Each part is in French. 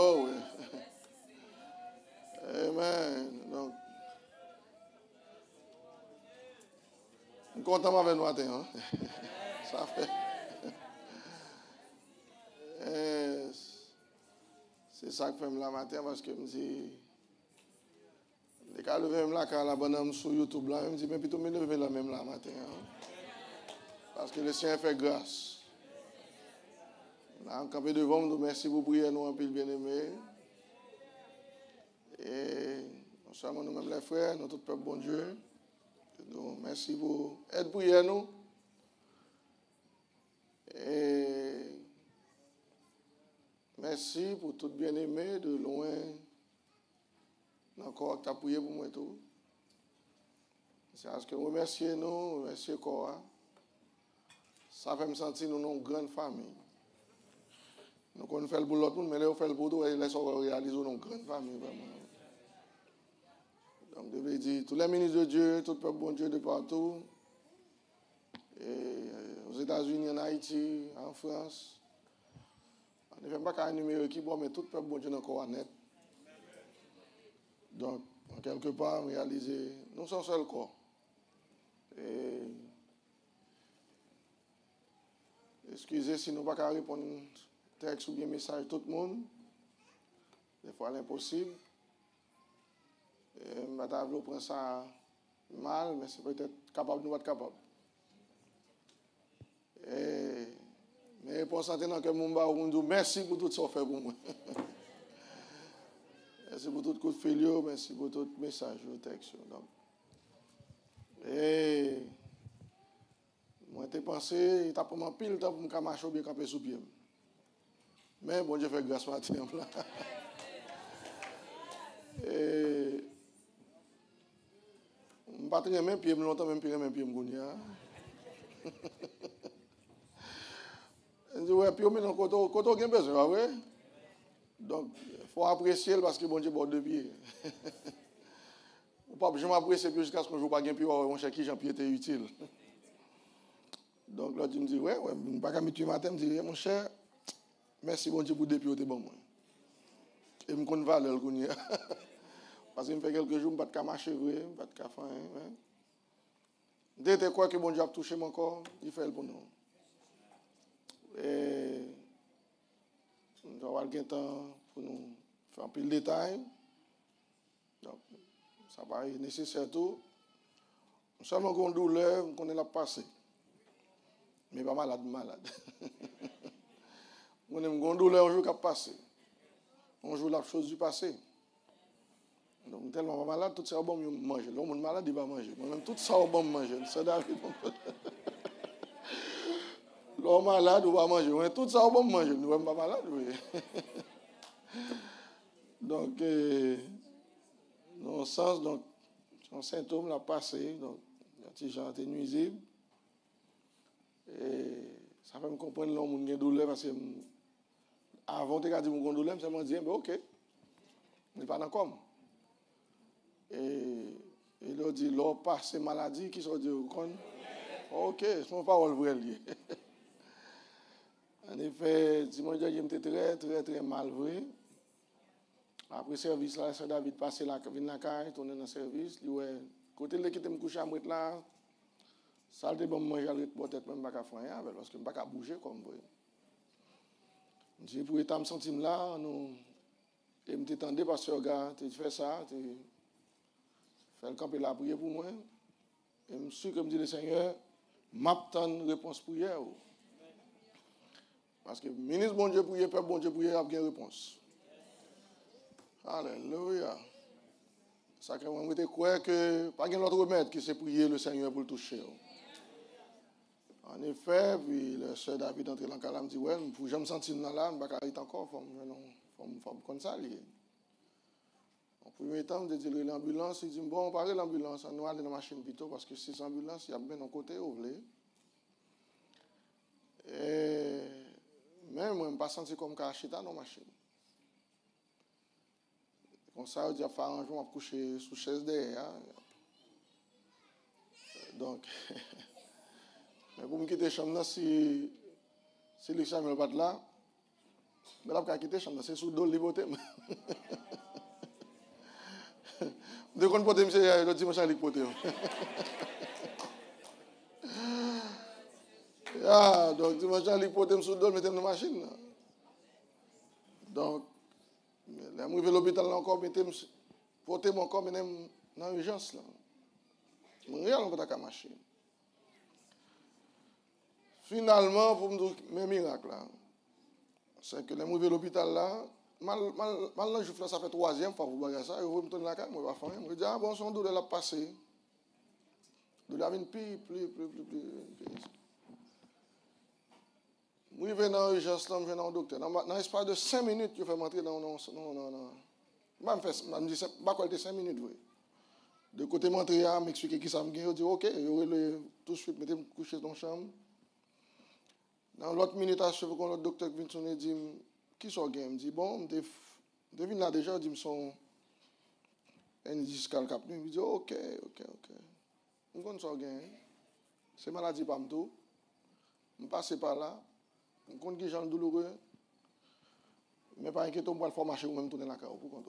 Oh oui. Amen. Donc, je suis content avec nous matin. Hein? Ça fait. C'est ça que je fais la matin parce que je me dis. Les cas lever là quand la bonne sur YouTube là, je me dis mais plutôt me lever là même là matin. Hein? Parce que le Seigneur fait grâce. Là, on campé devant nous, merci pour prier nous en pile bien-aimés. Et non seulement nous-mêmes les frères, nous tout le peuple bon Dieu. Donc, merci pour être prier nous. Et merci pour tout bien-aimé de loin. Encore, tu as prié pour moi tout. C'est parce que remercier nous, remercier Cora. Ça fait me sentir nous une grande famille. Nous on fait le boulot pour nous, mais là on fait le boulot et laisse on réaliser une grande famille vraiment. Donc je veux dire, tous les ministres de Dieu, tout le peuple bon Dieu de partout, et aux États-Unis, en Haïti, en France, on ne fait pas qu'un numéro qui bon, mais tout le peuple bon Dieu encore net. Donc, en quelque part, réaliser, nous sommes seuls corps. Et excusez si nous ne pouvons pas répondre texte ou bien message tout le monde. Des fois, l'impossible. Et madame prend ça mal, mais c'est peut-être capable de nous être capable. Mais pour sentir dans que mon bar, on dit merci pour tout ce que vous fait pour moi. Merci pour tout coup de fil, merci pour tout message, texte. Donc. Et moi, j'ai pensé, il t'a pas mal pile temps pour me marcher ou bien camper sous pied. Mais bon Dieu fait grâce matin. Et je ne pas très même pied longtemps, même pied même pied m'gounia. Je dis ouais, puis on met dans côté bien besoin, ouais. Donc il faut apprécier parce que bon Dieu bord de pied. Je m'apprécie jusqu'à ce qu'on joue pas bien pied, mon cher qui Jean-Pierre était utile. Donc là tu me dis ouais, je ne pas qu'à me tuer matin, me dis mon cher, merci bon Dieu pour depuis t'es bon moi. Et me connaît valeur qu'on y a. Parce que me fait quelques jours, je ne pas marcher, je ne pas de faire. Dès que quoi que bon Dieu a touché mon corps, il fait le pour nous. Et nous allons avoir le temps pour nous faire un peu de détails. Donc, ça va être nécessaire tout. Nous sommes en douleur, on connaît la passé. Mais pas malade. On aime une douleur, un jour qui a passé. On joue la chose du passé. Donc, tellement pas malade, tout ça, bon, manger. L'homme malade, il va manger. Moi-même, tout ça, bon, manger. C'est David. L'homme malade, il va manger. Mais tout ça, bon, manger. Nous sommes pas malade, oui. Donc, dans le sens, donc, son symptôme l'a passé. Donc, il y a des gens qui sont nuisibles. Et ça fait me comprendre l'homme qui a douleur parce que avant de dire que mon douleur, je me dis, ok, il n'est pas dans comme. Et il a dit, l'homme passe maladie, qui sont dit, ok, c'est mon parole vraie. En effet, dimanche dernier, j'étais très mal vrai. Après le service, là, c'est David passé là, vient la caille, tourner dans le service. Côté de qui me couché à moi là, ça a bon manger, peut-être même pas qu'à faire parce que je ne peux pas bouger comme vous. Je dis, pour état me sentir là, et me t'étendre parce que gars, tu fais ça, tu fais le camp et la prière pour moi. Et je suis comme dit le Seigneur, m'attend une réponse pour hier. Parce que le ministre bon Dieu prier, peuple bon Dieu prier, il y a une réponse. Alléluia. Ça que moi je crois que pas autre remède que c'est prier le Seigneur pour le toucher. En effet, puis le sœur David entre dans le calme, me dit ouais, je me sentir dans là, je ne vais pas arrêter encore, il faut comme ça lier. En premier temps, je dis l'ambulance, il dit bon, on parle de l'ambulance, on va aller dans la machine plutôt parce que si c'est l'ambulance, il y a bien un côté où vous voulez. Et même moi, je ne me pas senti comme caché dans la machine. Comme ça, je vais faire un jour, je vais coucher sous chaise derrière. Donc, mais pour me quitter la chambre, si le Samuel n'est pas là, Mais là, je vais quitter la chambre, c'est sous le liboté. Dès qu'on peut me dire, le dimanche, je poté. Ah, donc dimanche, je poté sous le dos, mettez dans la machine. Donc, je suis à l'hôpital encore, poté mon corps, mais dans l'urgence. Je ne regarde pas la machine. Finalement, pour me dire, mes miracles, c'est que les suis à l'hôpital là, mal je fais ça fait troisième fois pour faire ça, et vous me tournez la carte, moi je vais faire. Je dis, ah bon, son douleur l'a passé. Douleur vient plus. Je vais dans l'urgence, je vais dans le docteur. Dans l'espace de 5 minutes, je fais m'entrer dans. Non. Je me dis, pas quoi, 5 minutes, oui. De côté, m'entrer, m'expliquer qui ça me gagne, je dis, ok, je tout de suite, mettez-moi coucher dans la chambre. Dans l'autre minute, quand l'autre docteur vient sonner, dit, qui sont gagne? Je dis, bon, je viens là déjà, je dis, son un discal cap. Je dis, ok. Je connais ça gagne. C'est maladie pas tout. Je passe par là. Je connais qui gens douloureux. Mais pas inquiété, on va faire marcher ou même tourner la carrière pour compte.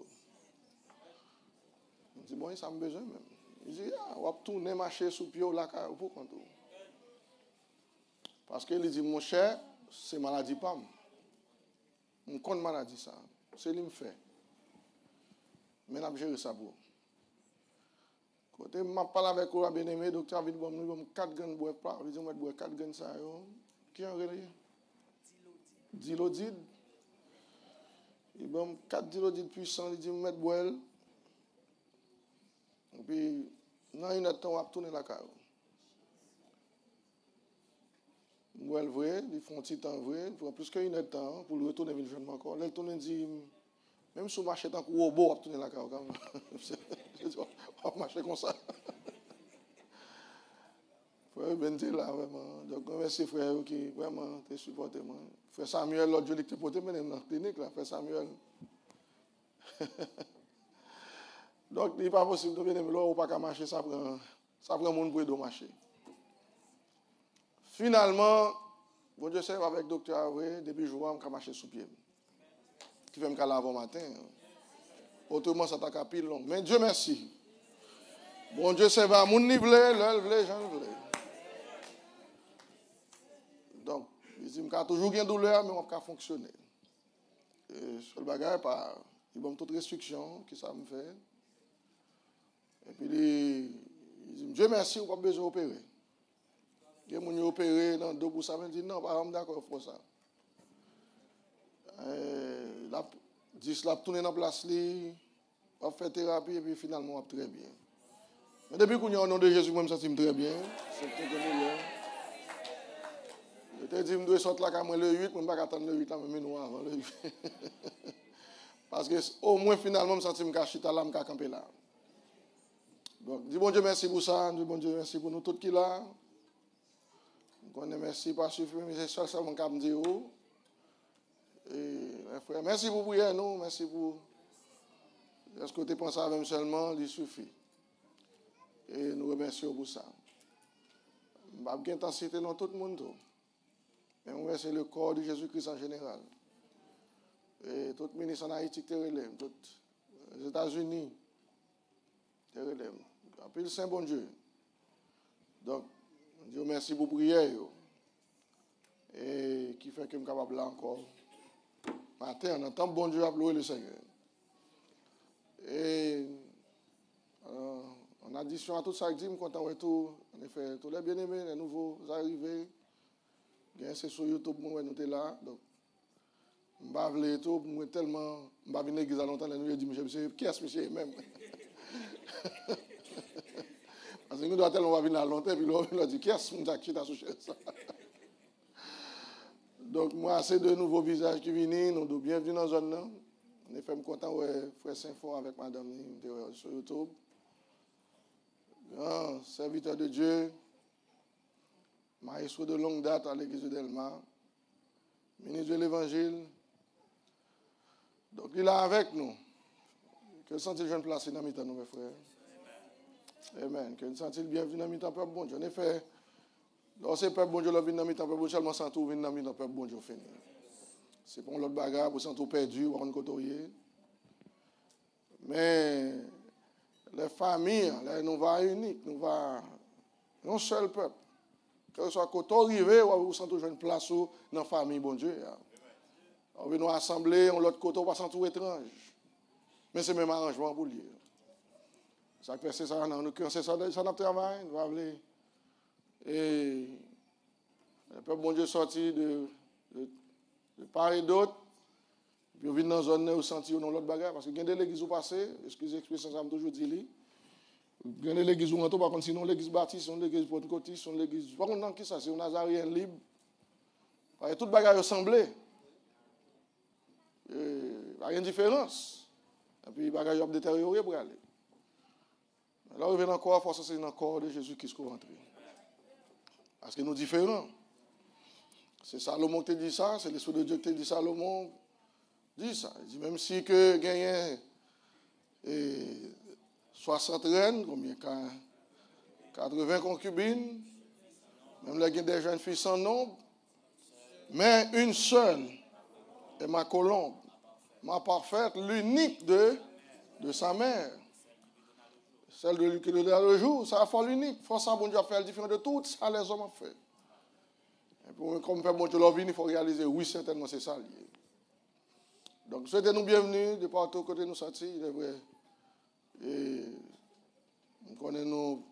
Je dis, bon, ça me besoin même. Il dit, on va tourner marcher sous pied la carrière pour compte. Parce qu'il dit, mon cher, c'est maladie pas. Je connais maladie ça. C'est lui qui me fait. Mais je gère ça pour. Quand je parle avec le bien-aimé, le docteur a dit, bon, 4 graines de bois plat. Il dit, on va boire 4 graines ça. Qui a regardé? Dilodide. Il dit, 4 dilodides puissants. Il dit, on va boire. Et puis, dans une heure, on va tourner la carrière. Moi, vrai, ils font un petit temps vrai, il faut plus qu'une heure de temps pour le retourner vers le jeune encore. Là, il tourne et dit, même si on marche tant que robot, on va tourner la carrière. On va marcher comme ça. Frère Benté là, vraiment. Donc, merci frère qui vraiment te supporté. Frère Samuel, l'autre jour, qui te porté, mais dans la clinique, là, frère Samuel. Donc, il n'est pas possible de venir, mais là, on ne peut pas marcher, ça prend monde pour aider marcher. Finalement, bon Dieu sait, avec le docteur Avré, depuis le jour, je vais marcher sous pied. Qui fait me laver au matin. Autrement, ça t'a capé long. Mais Dieu merci. Bon Dieu sait, va mon niveau, l'œil, j'en veux. Donc, il dit, je vais toujours une douleur, mais on va fonctionner. Et sur le bagage, il va me toute restriction, qui ça me fait. Et puis, il dit, Dieu merci, on n'a pas besoin d'opérer. Il y a des gens qui opéré dans 2%, mais dit non, pas d'accord pour ça. Il dit, il a tourné dans la place, il a fait thérapie, et puis finalement, il va très bien. Mais depuis qu'on est au nom de Jésus, moi, je me sens très bien. C'est tout bien. Je te dis, je dois sortir là quand le 8, je ne vais pas attendre le 8 là, mais nous avant le 8. Parce que au moins, finalement, je me sens que je suis là, je suis campé là. Donc, dis bon Dieu merci pour ça, dis bon Dieu merci pour nous tous qui là. Je merci par suffisant, mais c'est ça que je veux dire. Et frère, merci pour prier nous, merci pour. Est-ce que tu penses à même seulement, il suffit. Et nous remercions pour ça. Je ne vais pas intensité dans tout le monde. Mais on remercie le corps de Jésus-Christ en général. Et tout le ministre en Haïti, te relève. Tous les États-Unis, te relève. Appelle le Saint bon Dieu. Donc, Dieu merci pour prier. Et qui fait que je suis capable là encore. Matin, on entend bon Dieu appeler le Seigneur. Et en addition à tout ça, je suis content de tout. En effet, tous les bien-aimés, les nouveaux arrivés. C'est sur YouTube, moi, nous sommes là. Donc, je ne vais pas tout, moi, tellement. Je ne vais pas venir à l'église à longtemps, je dis, monsieur, qui est-ce monsieur même? Parce que nous devons tellement venir à longtemps, puis nous dit, qui est-ce que qui t'a souché ça? Donc, moi, c'est de nouveaux visages qui viennent, nous sommes bienvenus dans la zone. En effet, je suis content, frère Saint-Fort avec madame sur YouTube. Grand serviteur de Dieu, maestro de longue date à l'église de Delma, ministre de l'Évangile. Donc, il est là avec nous. Que le senti jeune placé dans mi-temps, mes frères. Amen. Que le senti bienvenu dans mi-temps, peuple bon Dieu. En effet, dans ce peuple bon Dieu, le vient dans mi-temps, peuple bon Dieu, seulement sans tout, vient dans mi-temps, peuple bon Dieu, fini. c'est pas l'autre bagarre pour sentir perdu ou en côtoyer. Mais les familles, nous va uniques, nous va un seul peuple. Que ce soit côté arrivé ou vous sentez une place dans la famille, bon Dieu. On veut nous assembler, on l'autre côté, on va sentir étrange. Mais c'est le même arrangement pour lui. Ça fait c'est ça, nous c'est ça notre travail, nous va aller. Et le peuple bon Dieu sorti de part et d'autre, puis on vient dans une zone où on sentit dans l'autre bagarre, parce que il y a des églises où passer, excusez l'expression, ça me toujours dit. Il y a des églises où on par contre, sinon l'église baptiste, sinon l'église pentecôtiste, sinon l'église. Par contre, qui ça? C'est un Nazarien libre. Parce que toute bagarre ressemblée. Il n'y a rien de différence. Et puis, les bagages ont détérioré pour aller. Là, on revient encore, il faut c'est dans le corps de Jésus-Christ qu'on rentre. Parce que nous sommes différents. C'est Salomon qui dit ça, c'est l'Esprit de Dieu qui dit Salomon dit ça. Il dit même si que gagne 60 reines, combien 80 concubines, même là, il y a des jeunes filles sans nombre, mais une seule est ma colombe, ma parfaite, l'unique de sa mère. Celle de lui qui le donne le jour, ça a fait l'unique. Il faut ça, bon Dieu a fait différent de tout ça, les hommes ont fait. Et pour, comme fait bon Dieu leur vie, il faut réaliser, oui, certainement, c'est ça lié. Donc, souhaitez-nous bienvenue, de partout côté nous sortis, il est vrai. Et nous connaissons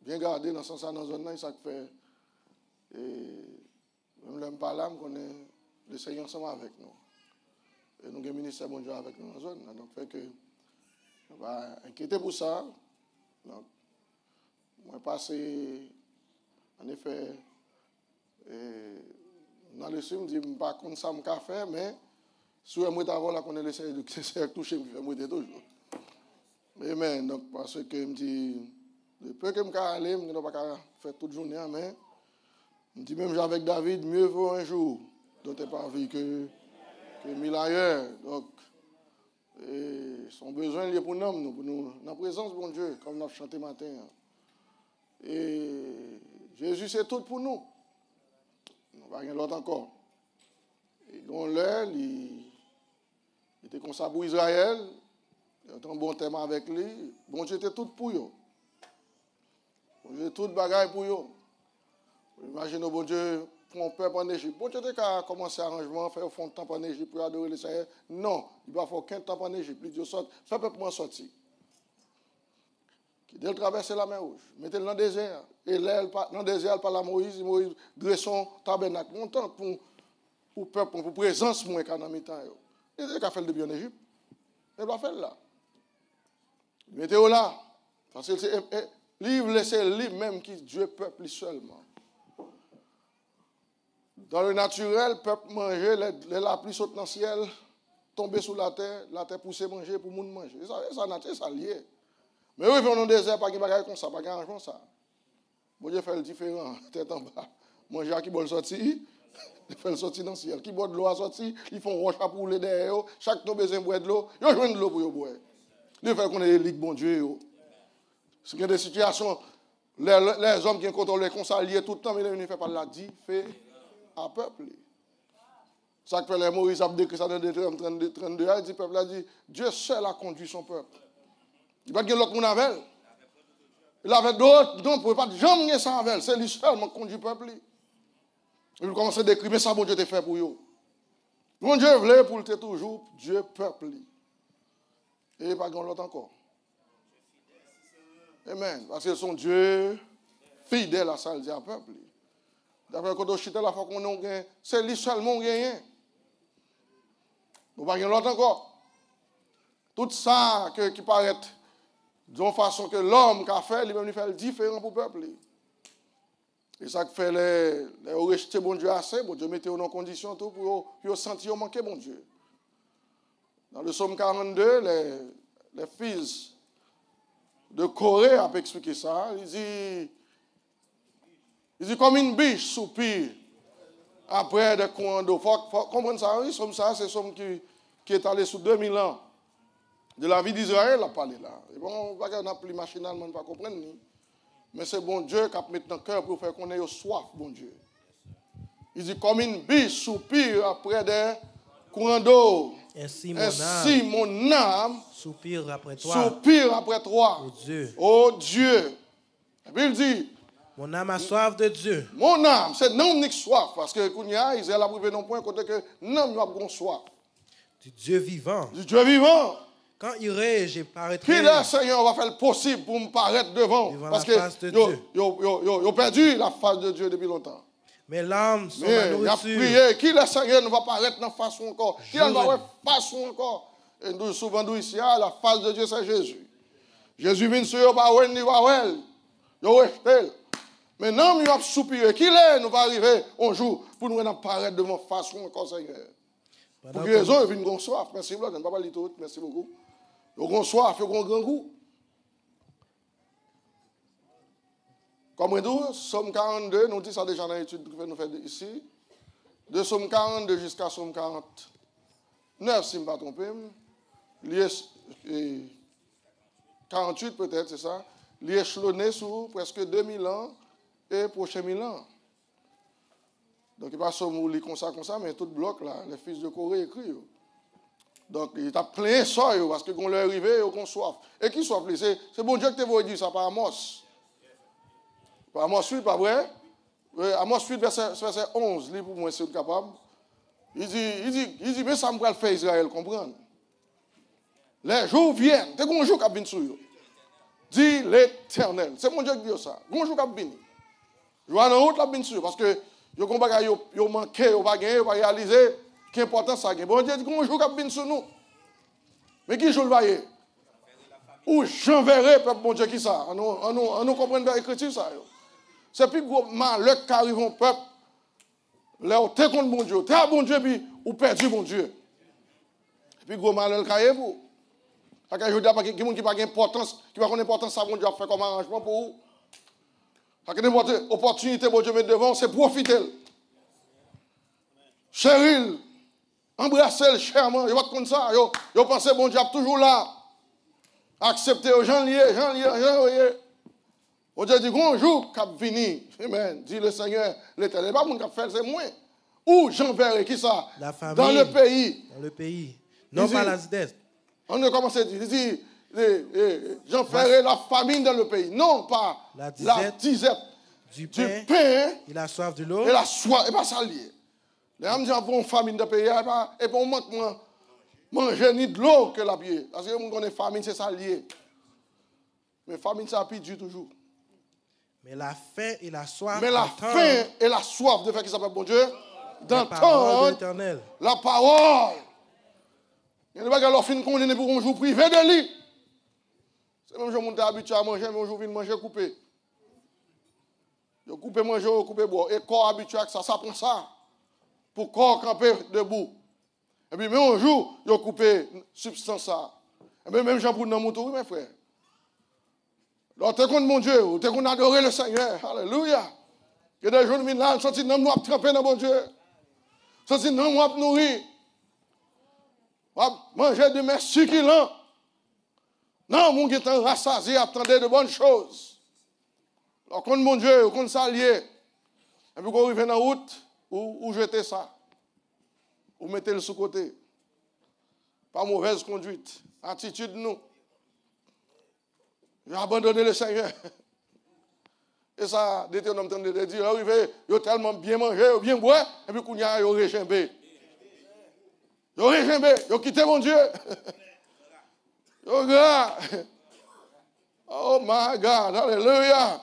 bien gardés dans ce sens, dans la zone, ça fait. Et même l'aime pas là, nous connaissons le Seigneur ensemble avec nous. Et nous avons un ministère bon Dieu avec nous dans la zone. Donc, fait que, on va inquiéter pour ça. Donc, moi, passé, en effet, dans le film, je ne dis pas contre ça, je faire, mais si je suis avant, on a laissé toucher, je vais toujours. Amen. Donc, parce que je me dis, le peu que je peux aller, je ne peux pas faire toute journée, mais je me dis même avec David, mieux vaut un jour dont tu n'as pas vu que 1000 ailleurs. Donc, son besoin lié pour nous, dans la présence de mon Dieu, comme nous avons chanté matin. Et Jésus, c'est tout pour nous. On va rien l'autre encore. Et dans l'heure, il était comme ça pour Israël. Il était un bon thème avec lui. Bon Dieu était tout pour eux. Bon Dieu était tout bagaille pour eux. Imaginez, bon Dieu, pour un peuple en Égypte. Bon Dieu était qu'à commencer l'arrangement, faire un fond de temps en Égypte pour adorer le Seigneur. Non, il va faire aucun temps en Égypte. Il dit, sorte, fais peuple moi sortir. Qui dès le traverser la mer rouge, mettez-le dans le désert. Et là, dans le désert, par la Moïse dresse son tabernacle. Montant pour peuple, pour présence, moi, quand on a mis temps. Il dit qu'à faire le début en Égypte. Il va faire là. Mettez-le là. Parce que c'est livre, laissez libre même qui Dieu peuple seulement. Dans le naturel, le peuple mangeait, la pluie saute dans le ciel, tomber sous la terre poussait manger pour le monde manger. Ça lié. Mais oui, dans le désert, pas de bagaille comme ça, pas de arrangement ça. Bon Dieu fait le différent, tête en bas. Manger à qui boit le sortir, il fait le sortir dans le ciel. Qui boit de l'eau à sortir, ils font roche à pouler derrière. Chaque temps besoin de boire de l'eau, ils jouent de l'eau pour boire. Il fait qu'on est ligue, bon Dieu. C'est qu'il y a des situations, les hommes qui contrôlent comme ça, liés tout le temps, mais ils ne font pas la dit, fait à peuple. Ça que fait les Moïse a décrit ça dans les 32, il dit, peuple a dit, Dieu seul a conduit son peuple. Il n'y a pas de l'autre monde avec. Il avait d'autres, donc, vous ne pouvez pas jamais ça avec. C'est lui seul qui conduit le peuple. Il commence à décrire, mais ça, bon Dieu t'a fait pour eux. Bon Dieu voulait pour le toujours, Dieu peuple. Et pas grand l'autre encore. Amen. Parce que son Dieu fidèle à ça, il dit à peuple. D'après quand on chite la fois qu'on a, c'est lui seulement qui a. Nous pas grand l'autre encore. Tout ça qui paraît d'une façon que l'homme qui a fait, lui-même, il fait le différent pour le peuple. Et ça fait les rejeter bon Dieu assez, bon Dieu mettez en condition tout pour sentir manquer bon Dieu. Dans le psaume 42, les fils de Corée ont expliqué ça. Il dit comme une biche soupire après des coins d'eau. Il faut comprendre ça, oui, ça, c'est somme qui est allé sous 2000 ans de la vie d'Israël, a parlé là. Et bon, on n'a plus machinalement, pas comprendre. Mais c'est bon Dieu qui a mis dans le cœur pour faire qu'on ait soif, bon Dieu. Il dit comme une biche soupire après des courant d'eau. Ainsi mon âme soupire après toi. Soupire après toi. Oh Dieu. Oh Dieu. Et puis il dit, mon âme a soif de Dieu. Mon âme, c'est non ni soif. Parce que Kounia, Israël a privé non point côté que non, nous avons soif. Du Dieu vivant. Du Dieu vivant. Quand irai-je paraîtrai. Qui le Seigneur va faire le possible pour me paraître devant parce que ils perdu la face de Dieu depuis longtemps. Mes larmes sont ma nourriture. Prié, qui le Seigneur ne va paraître dans la face encore. Qui ne va pas face encore. Et nous souvent nous ici, la face de Dieu c'est Jésus. Jésus vient sur eux, pas ouais, ni va ouais. Yo resté. Maintenant, nous avons soupiré. Qui est nous va arriver un jour pour nous apparaître devant face encore Seigneur. Pour quelle raison, il vient soif. Merci beaucoup, je ne vais pas lire tout. Merci beaucoup. Il y a soif, il y a un grand goût. Comme on dit, Somme 42, nous disons ça déjà dans l'étude que nous faisons ici. De Somme 42 jusqu'à Somme 49, si je ne me trompe pas. 48 peut-être, c'est ça. Il est échelonné sur presque 2000 ans et prochains 1000 ans. Donc, il n'y a pas seulement comme ça, mais tout le bloc, là, les fils de Corée écrit. Donc, il a plein ça, parce que quand leur arrivé, ils ont soif. Et qui soif? C'est bon Dieu que tu veux dire ça par Amos. Par Amos 8, pas vrai? Amos 8, verset 11, pour moi, c'est capable. Il dit, mais ça me va le faire Israël, comprendre. Les jours viennent, c'est un jour qui vient sur eux. Dit l'Éternel. C'est mon Dieu qui dit ça. Un jour qui vient. Je vois dans route, bien sûr, parce que yo manqué, yo pas gagné, yo pas réalisé, qui est important ça. Bon Dieu dit qu'on joue qui vient sur nous. Mais qui joue le vaillé? Ou j'enverrai peuple bon Dieu qui ça? On nous comprend dans l'écriture ça. C'est plus gros malheur qui arrive au peuple. Là où t'es contre bon Dieu, t'es à bon Dieu puis ou perdu bon Dieu. Et puis gros malheur qui arrive vous. Parce que je dis pas qu'il y a des gens qui n'ont pas d'importance, qui n'ont pas d'importance ça bon Dieu a fait comme arrangement pour vous. Parce que n'importe quelle opportunité bon Dieu met devant, c'est profiter. Cheryl, embrasser chèrement, il va comme ça, yo pensez bon Dieu toujours là. Accepter Jean lié. Bon Dieu dit un jour cap fini. Amen. Dit le Seigneur, l'Éternel, pas mon cap faire c'est moi. Où j'enverrai qui ça? La famille. Dans le pays. Dans le pays. Non pas la dette. On a commencé à dire, il dit, j'enverrai la famine dans le pays. Non pas la disette. Du pain. Et la soif de l'eau. Et la soif, et pas ça lié. Les hommes disent, on famine dans le pays, et pas on manque manger ni de l'eau que la pied. Parce que on connaît famine, c'est ça lié. Mais famine, ça pire toujours. Mais la faim et la soif. Mais la faim et la soif de faire qui s'appelle bon Dieu, d'entendre la parole. Il y a des bagages qui qu'on est pour un jour privé de lui. C'est même si on est habitué à manger, mais un jour, on manger coupé. Vous coupez manger, vous coupez boire. Et corps habitué à ça, ça prend ça. Pour corps camper debout. Et puis, même un jour, vous coupez substance ça. Et puis, même Jean-Paul dans mon tour, oui, mes frères. Alors, t'es contre mon Dieu, t'es contre adorer le Seigneur. Alléluia. Il y a des jours, nous sortis dans nous, tremper dans mon Dieu. Sortis dans nous, nourrir. Manger de mes succulents. Non, mon Dieu, t'es rassasié, attendez de bonnes choses. Alors, contre mon Dieu, contre ça lié. Et puis, quand vous arrivez dans la route, vous jetez ça. Vous mettez le sous-côté. Pas mauvaise conduite. Attitude, nous. J'ai abandonné le Seigneur. Et ça, Deutéronome de dire, arrivé, ils ont tellement bien mangé, bien boire, et puis ils ont réchimbé. Ils ont réchimbé, ils ont quitté mon Dieu. Oh, God. Oh, my God. Alléluia.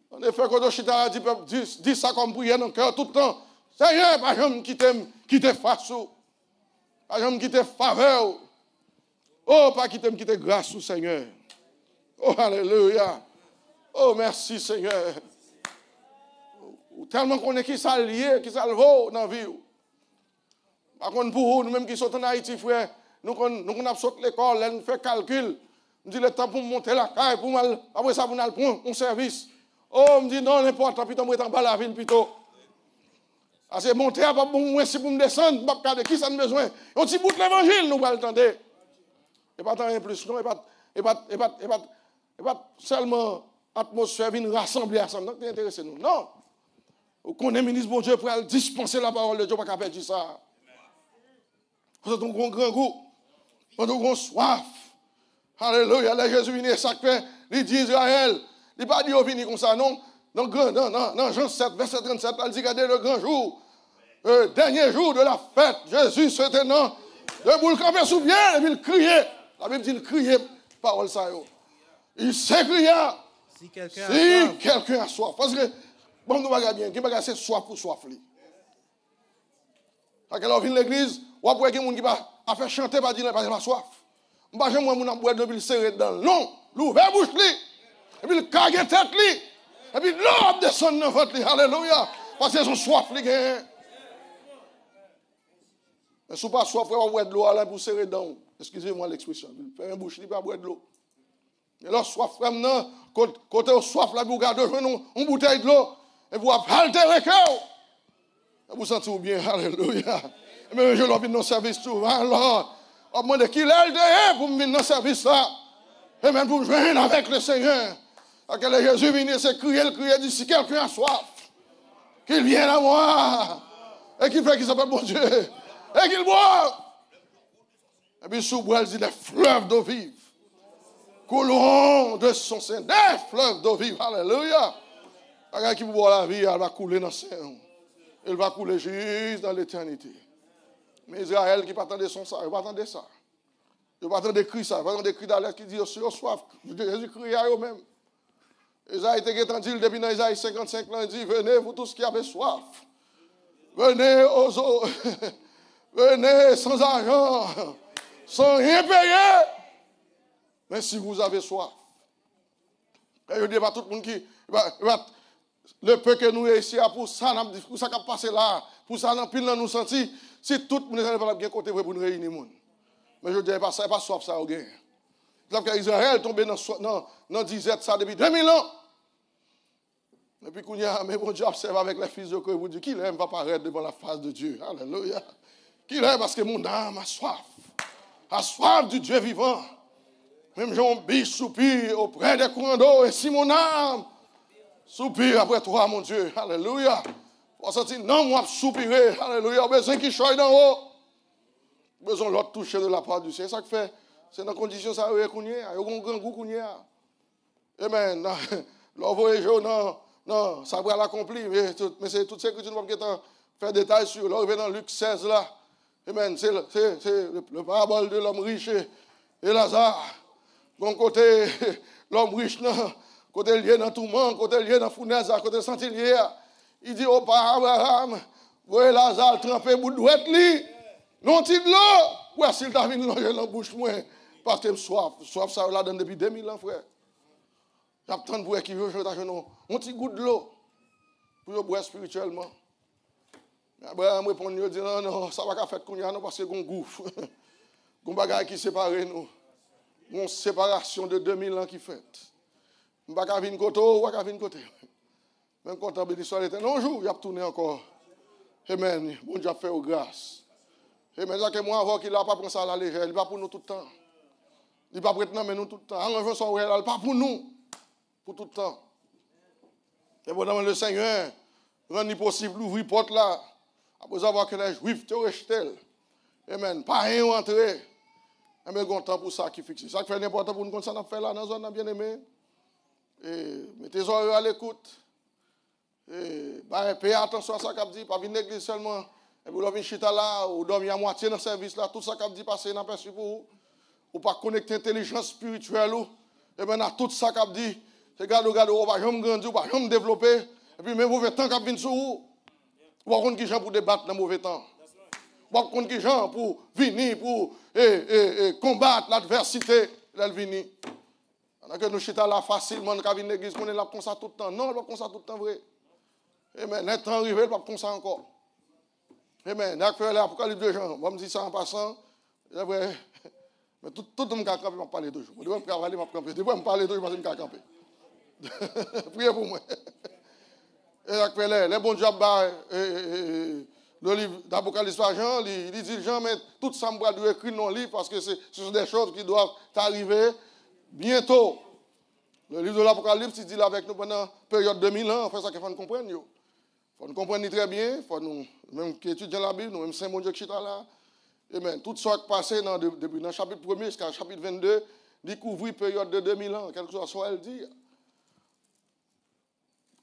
En effet, quand on chita dit ça comme prière dans le cœur tout le temps. Seigneur, pas jamais quitter face. Pas jamais quitter faveur. Oh, pas quitter grâce au Seigneur. Oh, alléluia. Oh, merci, Seigneur. Tellement qu'on est qui ça lié, qui ça le vaut dans la vie. Par contre, pour nous, même qui sommes en Haïti, frère, nous avons sauté l'école, nous faisons calcul. Nous disons le temps pour monter la caille, pour mal, après ça, pour nous prendre un service. Oh, on me dit non, n'importe quoi, puis on en bas la ville plutôt. Parce que monter à pas bon, si pour me descendre, pas de qui ça a besoin. On dit bout de l'évangile, nous va l'attendre. Et pas tant rien plus, non, et pas seulement atmosphère vient rassembler ensemble. Donc, intéressé nous. Non. Qu'on est ministre bon Dieu pour aller dispenser la parole de Dieu, pas qu'à perdre ça. Parce que ton grand goût. Parce que ton soif. Alléluia. Là, Jésus vient, ça fait, il dit Israël. Il n'a pas dit, il vient comme ça, non. Non, Jean 7, verset 37, il dit, regardez le grand jour. Dernier jour de la fête. Jésus, c'était non. Le boule campé sous bien, et puis il criait. La Bible dit, il criait, parole ça. Il s'écria. Si quelqu'un a soif. Parce que, bon, nous regardons bien, qui va c'est soif pour soif. Quand on vient à l'église, on voit qu'il y a des gens qui fait chanter, pas dire, parce qu'il a soif. Je ne sais pas si on a boire de serré dedans. Non, l'ouvert bouche, et puis le cague tête, et puis l'eau descend dans votre lit. Alléluia. Parce qu'ils ont soif, les gars. Mais si vous n'avez pas soif, vous boire de l'eau, pour serrer dedans. Excusez-moi l'expression. Faire un bouche, il pas boire de l'eau. Et là, soif, maintenant, côté soif, là, vous gardez une bouteille de l'eau, et vous haltez le cœur. Et vous sentez bien, alléluia. Et même je l'ai vu dans le service tout. Alors, on me demande qui l'altérer pour me venir dans le service là. Et même pour me joindre avec le Seigneur. Quand Jésus vient, c'est crier, dit si quelqu'un a soif, qu'il vienne à moi. Et qu'il fait qu'il s'appelle mon Dieu. Et qu'il boive. Et puis sous bois, il dit des fleuves d'eau vive couleront de son sein. Des fleuves d'eau vive. Alléluia. Regarde qui vous boit la vie, elle va couler dans le sein. Elle va couler juste dans l'éternité. Mais Israël qui ne pas attendre son ça, il ne va pas attendre ça. Il ne va pas attendre des cris ça, il ne va pas attendre des cris d'alerte qui disent sur soif. Jésus crie à eux-mêmes. Isaïe était entendu depuis dans Isaïe 55, là, il dit, venez vous tous qui avez soif. Venez aux eaux. Venez sans argent, sans rien payer. Mais si vous avez soif, et je dis pas tout le monde qui le peu que nous ici pour ça qui a passé là, pour ça nous sentir, si tout le monde n'est pas bien côté pour nous réunir monde. Mais je dis pas ça, pas soif ça au gain. Donc Israël tombé dans disette ça depuis 2000 ans. Et puis qu'on y a mais bon Dieu observe avec les fils de Dieu, vous dit qu'il aime va paraître devant la face de Dieu. Alléluia. Qu'il aime parce que mon âme a soif du Dieu vivant. Même Jean biche soupire auprès des courants d'eau et si mon âme soupire après toi, mon Dieu. Alléluia. On sentir, non, moi, soupirer. Alléluia. Besoin qu'il choye d'en haut. Besoin l'autre toucher de la part du Seigneur. C'est ça que fait. C'est dans la condition ça, il y a un grand goût. Amen. L'envoyé, non, ça va l'accomplir. Mais c'est tout ce que tu ne peux pas faire détail sur. Là, on est dans Luc 16, là. Amen. C'est le parabole de l'homme riche et Lazare. Bon côté, l'homme riche, non. Côté lié dans tout le monde, côté lié dans fournaise, côté senti lié. Il dit au père Abraham, voyez Lazare trempé bout de douette li. Non ti de l'eau. Ouais, s'il t'a mis dans la bouche moi parce que soif ça là donne depuis 2000 ans frère. J'attends pour qui veut jouer dans un petit goût de l'eau pour boire spirituellement. Abraham répond il dit non, ça va pas faire qu'on y a non parce que gon gouffre. Gon bagaille qui sépare nous. Une séparation de 2000 ans qui fait. Je ne vais pas venir côté, ou pas venir côté. Même quand on a béni soit l'éternel, un jour, il a tourné encore. Amen. Bon Dieu a fait aux grâces. Amen. C'est que moi, avant qu'il n'a pas pris ça à la légère, il n'est pas pour nous tout le temps. Il n'est pas prêt mais nous tout le temps. En revanche, il n'est pas pour nous, pour tout le temps. Et bon, le Seigneur rend possible d'ouvrir la porte là, après avoir que les Juifs te rejetent. Amen. Pas rien entrer. Mais il y a un temps pour ça qui fixe. Ça qui fait n'importe pour nous comme ça, on fait là dans la zone bien aimé. Mettez les oreilles à l'écoute. Payez attention à ça qu'a dit. Pas venir l'église seulement. Et vous venir chita là, ou dormir à moitié dans le service là. Tout ça qu'a dit passer dans le pour vous. Ou pas connecter l'intelligence spirituelle. Et bien, tout ça qu'a dit. C'est garde, on va jamais grandir, on va jamais développer. Et puis, même mauvais temps qu'a venu sur vous. Ou pas contre qui gens pour débattre dans mauvais temps. Ou pas contre qui gens pour venir, pour combattre l'adversité. Elle vient. On que nous chita là facilement, nous venons l'église, qu'on est là comme ça tout le temps. Non, on n'est pas comme ça tout le temps, vrai. Amen. Les temps arrivés, pas comme ça encore. Amen. D'accord, l'Apocalypse de Jean. On va me dire ça en passant. C'est vrai. Mais tout le monde qui a campé, je parler toujours. Je vais me parler, je vais camper. Je vais me parler toujours, je vais me camper. Priez pour moi. Et d'accord, les bons diables, le livre d'Apocalypse de Jean, il dit Jean, mais tout ça me doit écrire dans le livre parce que ce sont des choses qui doivent arriver bientôt. Le livre de l'Apocalypse, il dit là avec nous pendant la période de 2000 ans, enfin ça qu'il faut nous comprendre. Il faut nous comprendre très bien, il faut nous, même qui étudions la Bible, nous même Saint Mon Dieu qui est là, Amen. Tout ça qui passé depuis le chapitre 1er jusqu'à chapitre 22, découvrir période de 2000 ans, quelque chose soit elle dit.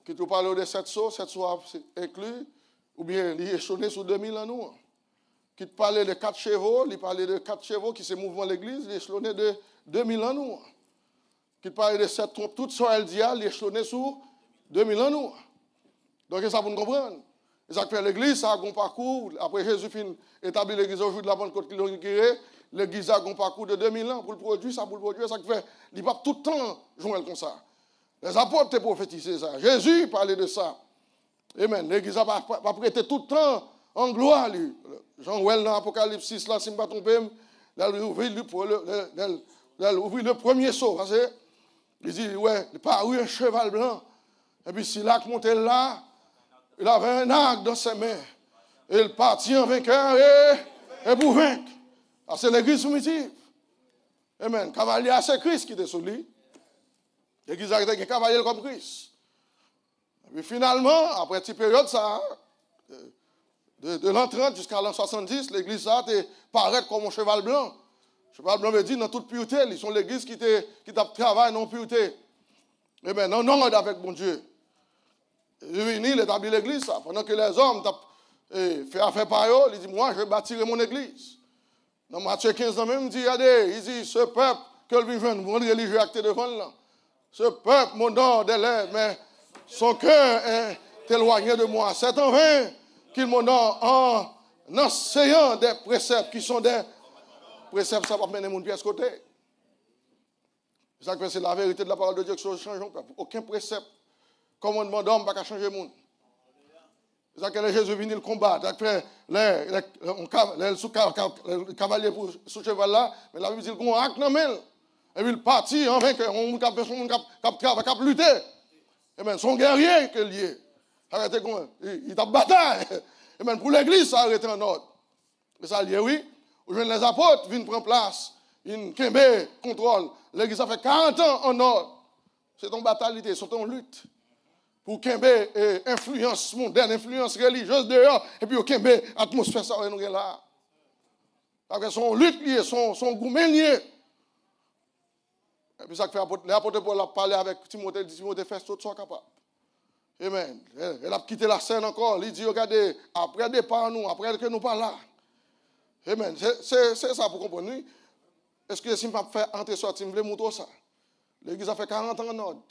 Que tu parles de 700 inclus, ou bien il est échelonné sur 2000 ans nous. Qui te parlait de 4 chevaux, il parlait de 4 chevaux qui se mouvent de l'église, il est échelonné de 2000 ans nous. Qui te parlait de 7 trompes, tout ça elle dit, il est échelonné sur 2000 ans nous. Donc c'est ça pour nous comprendre. Et ça fait l'église, ça a un parcours. Après Jésus fin établi l'église au jour de la Pentecôte qui l'a inauguré, l'église a un parcours de 2000 ans pour le produire, ça fait, il va tout le temps jouer comme ça. Les apôtres prophétisé ça. Jésus parlait de ça. Amen. L'église n'a pas prêté tout le temps en gloire. Jean Well dans Apocalypse 6, là, si je ne me trompe pas, il ouvre le premier saut. Il dit, ouais, il parut un cheval blanc. Et puis, si l'arc montait là, il avait un arc dans ses mains. Et il partit en vainqueur et pour vaincre. C'est l'église primitive. Amen. Cavalier, c'est Christ qui était sur lui. L'église a été cavalier comme Christ. Et puis finalement, après cette période, ça, de l'an 30 jusqu'à l'an 70, l'église a paraît comme un cheval blanc. Le cheval blanc veut dire dans toute pureté. Ils sont l'église qui travaille dans pureté. Et bien, non, avec mon Dieu. Il est venu, il établit l'église, ça. Pendant que les hommes fait affaire par eux, il dit, moi, je bâtirai mon église. Dans Matthieu 15, même, il dit, regardez, il dit, ce peuple que le vivant, mon religieux acté devant là. Ce peuple, mon nom de l'air, mais son cœur est éloigné de moi. C'est en vain qu'il m'en en enseignant des préceptes qui sont des préceptes, ça va mener mon pied à ce côté. C'est ça que c'est la vérité de la parole de Dieu que ça change. Aucun précepte, commandement d'homme, ne va changer le monde. C'est ça que Jésus vient le combattre. Le cavalier sous cheval là, mais la Bible dit qu'il y a un acte dans le et puis il partit en vainqueur. On cap lutter. Et bien, son guerrier que lié. Arrêtez comment? Il tape bataille. Et bien, pour l'église, ça a arrêté en ordre. Et ça lié, oui. Aujourd'hui, les apôtres viennent prendre place. Ils contrôle. L'église a fait 40 ans en ordre. C'est une bataille, c'est une lutte. Pour Kembe influence mondaine, influence religieuse dehors. Et puis, au Kembe, atmosphère, ça, nous est là. Avec son lutte lié, son gourmet lié. Et puis ça fait l'apôtre Paul a parlé avec Timothée, il dit Timothée fait tout ça capable. Amen. Elle a quitté la scène encore, il dit regardez, après départ nous, après que nous pas là. Amen. C'est ça pour comprendre. Est-ce que si je ne pas faire entrer sortir, je veux montrer ça. L'église a fait 40 ans en ordre.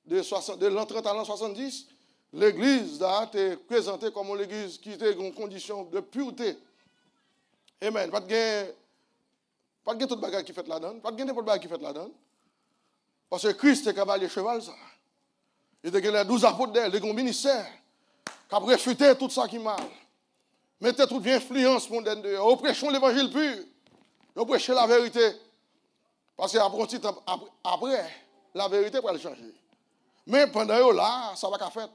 De l'an 30 à l'an 70, l'église a été présentée comme une église qui était en condition de pureté. Amen. Pas de tout le bagage qui fait là-dedans. Pas de n'importe bagage qui fait là-dedans. Parce que Christ est cavalier cheval, ça. Il était les 12 apôtres d'elle, les ministères, qui a réfuté tout ça qui mal. Mettez toute influence mondaine dehors. Nous prêchons l'évangile pur. Nous prêchons la vérité. Parce qu'après, la vérité va le changer. Mais pendant là, ça va qu'à faire.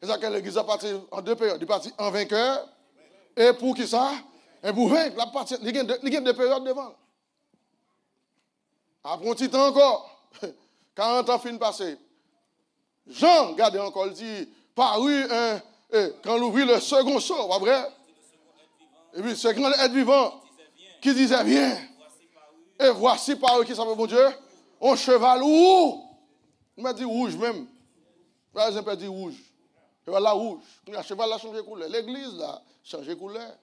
C'est ça que l'église a parti en deux périodes. Il est parti en vainqueur. Et pour qui ça? Et pour vaincre, il y a deux périodes devant. Après un petit temps encore. 40 ans fin passé. Jean, regardez encore, il dit, parut quand on ouvrit le second saut, pas vrai? Et puis, c'est grand être vivant qui disait, viens. Et voici parut qui s'appelle mon Dieu, un cheval rouge. Il m'a dit rouge même. Par exemple, il dit rouge. Cheval là rouge. Le cheval là a changé de couleur. L'église là a changé de couleur.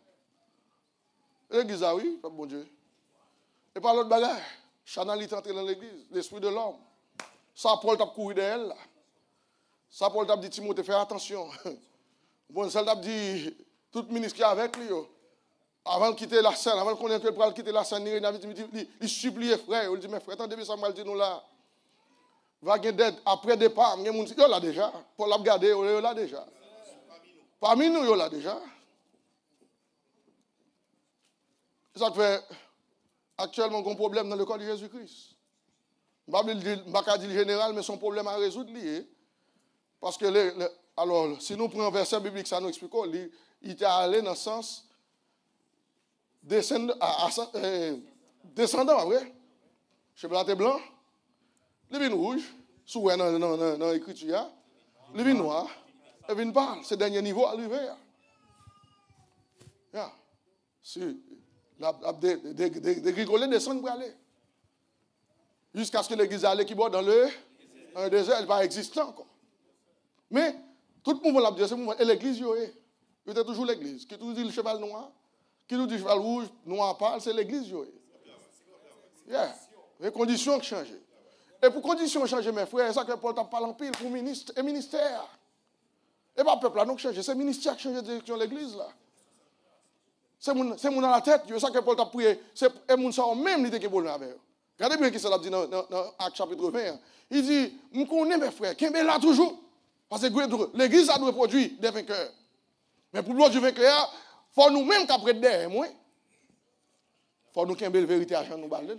L'église là, oui, pas bon Dieu. Et par l'autre bagarre. Chanalité entrée dans l'église, l'esprit de l'homme. Ça, Paul t'a couru d'elle. Ça, Paul t'a dit, Timothée, fais attention. Bon, ça t'a dit, tout ministre qui est avec lui, avant de quitter la scène, avant de connaître que pour quitter la scène, il suppliait frère. Il dit, mais frère, attendez, ça m'a dit nous là. Va gagner d'aide après départ. Il y a là déjà. Paul a regardé, il y a là déjà. Parmi nous, il y a là déjà. Ça fait. Actuellement, on a un problème dans le corps de Jésus-Christ. Je ne vais pas dire le général, mais son problème à résoudre lié. Parce que, alors, si nous prenons un verset biblique, ça nous explique, il était allé dans le sens descendant, oui. Cheval blanc, le vin rouge, sous dans l'écriture, le vin noir, le vin pâle, c'est le dernier niveau arrivé. Si. dégrigoler, descendre pour aller. Jusqu'à ce que l'église aille qui bord dans le désert, elle va exister encore. Mais, tout le monde l'a dit, c'est le mouvement. Et l'église, il était toujours l'église. Qui nous dit le cheval noir, qui nous dit le cheval rouge, noir parle, c'est l'église, yeah. Les conditions ont changé. Et pour conditions changer, mes frères, c'est ça que Paul t'a parlé en pile pour ministre et ministère. Et pas le peuple là, donc changé. C'est le ministère qui change de direction de l'église là. C'est mon dans la tête, c'est ça que Paul t'a prié. C'est mon ça même l'idée qui est bonne avec. Regardez bien ce qu'il a dit dans Actes chapitre 20. Il dit, je connais mes frères, qui est là toujours. Parce que l'église a doit produire des vainqueurs. Mais pour produire des vainqueurs, il faut nous-mêmes qu'après derrière moi. Il faut nous qu'il y ait une vérité à nous parler.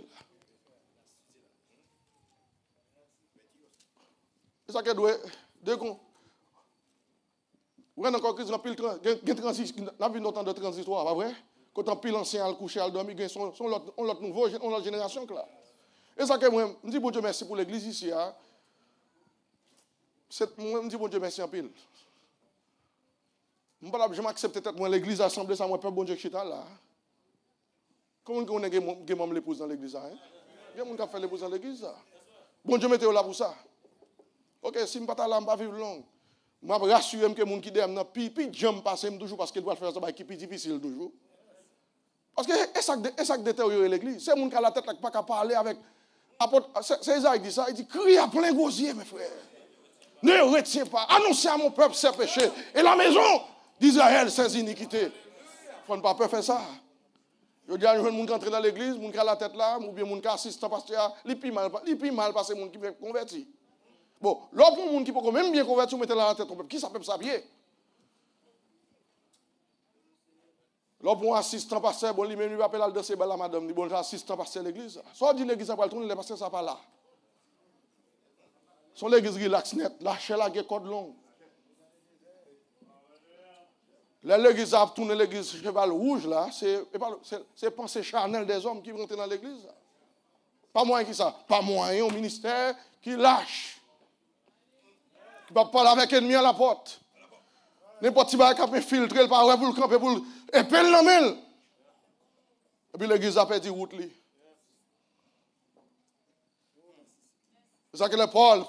C'est ça que doit deux cons. Vous avez encore crise en pile la vie notre temps de transitoire, pas vrai? Quand on pile ancien al coucher al dormir, son l'autre nouveau, l'autre génération là. Et ça que moi, je dis bon Dieu merci pour l'église ici. Moi je dis bon Dieu merci en pile. Je m'accepte peut-être moi l'église assemblée ça moi pas bon Dieu qui là. Comment on est membre l'épouse dans l'église hein? Il y a monde qui fait l'épouse dans l'église ça. Bon Dieu mettez là pour ça. OK, si je ne pas là, je ne vais pas vivre long. Je rassure que les gens qui disent que j'aime passer toujours parce qu'ils doivent faire ça qui est plus difficile toujours. Parce que c'est ça qui détériore l'église. C'est les gens qui ont la tête qui ne peuvent pas parler avec. C'est Isaïe qui dit ça. Il dit crie à plein gosier, mes frères. Ne retiens pas. Annoncez à mon peuple ses péchés. Et la maison d'Israël ses iniquités. Il ne faut pas faire ça. Je dis à les gens qui entrent dans l'église, les gens qui ont la tête là, ou bien les gens qui assistent au pasteur, ils plus mal parce que les gens qui sont convertis. Bon, l'autre pour les gens qui peuvent même bien convertir, mettez la tête au peuple. Qui ça peut s'habiller? L'autre pour un assistant pasteur, bon, lui-même, il va appeler à danser la madame, il bon, assistant pasteur de l'église. Soit dit l'église, ça va le tourner, les pasteurs, ça va là. Son l'église relax net, lâchez la guerre code long. L'église a tourné l'église cheval rouge là, c'est pensée charnelle des hommes qui rentrent dans l'église. Pas moyen qui ça, pas moyen au ministère qui lâche. Qui va parler avec ennemi à la porte. N'importe qui va filtrer le parole pour le camper pour et peine la main. Et puis l'église a perdu route li. C'est ça que le Paul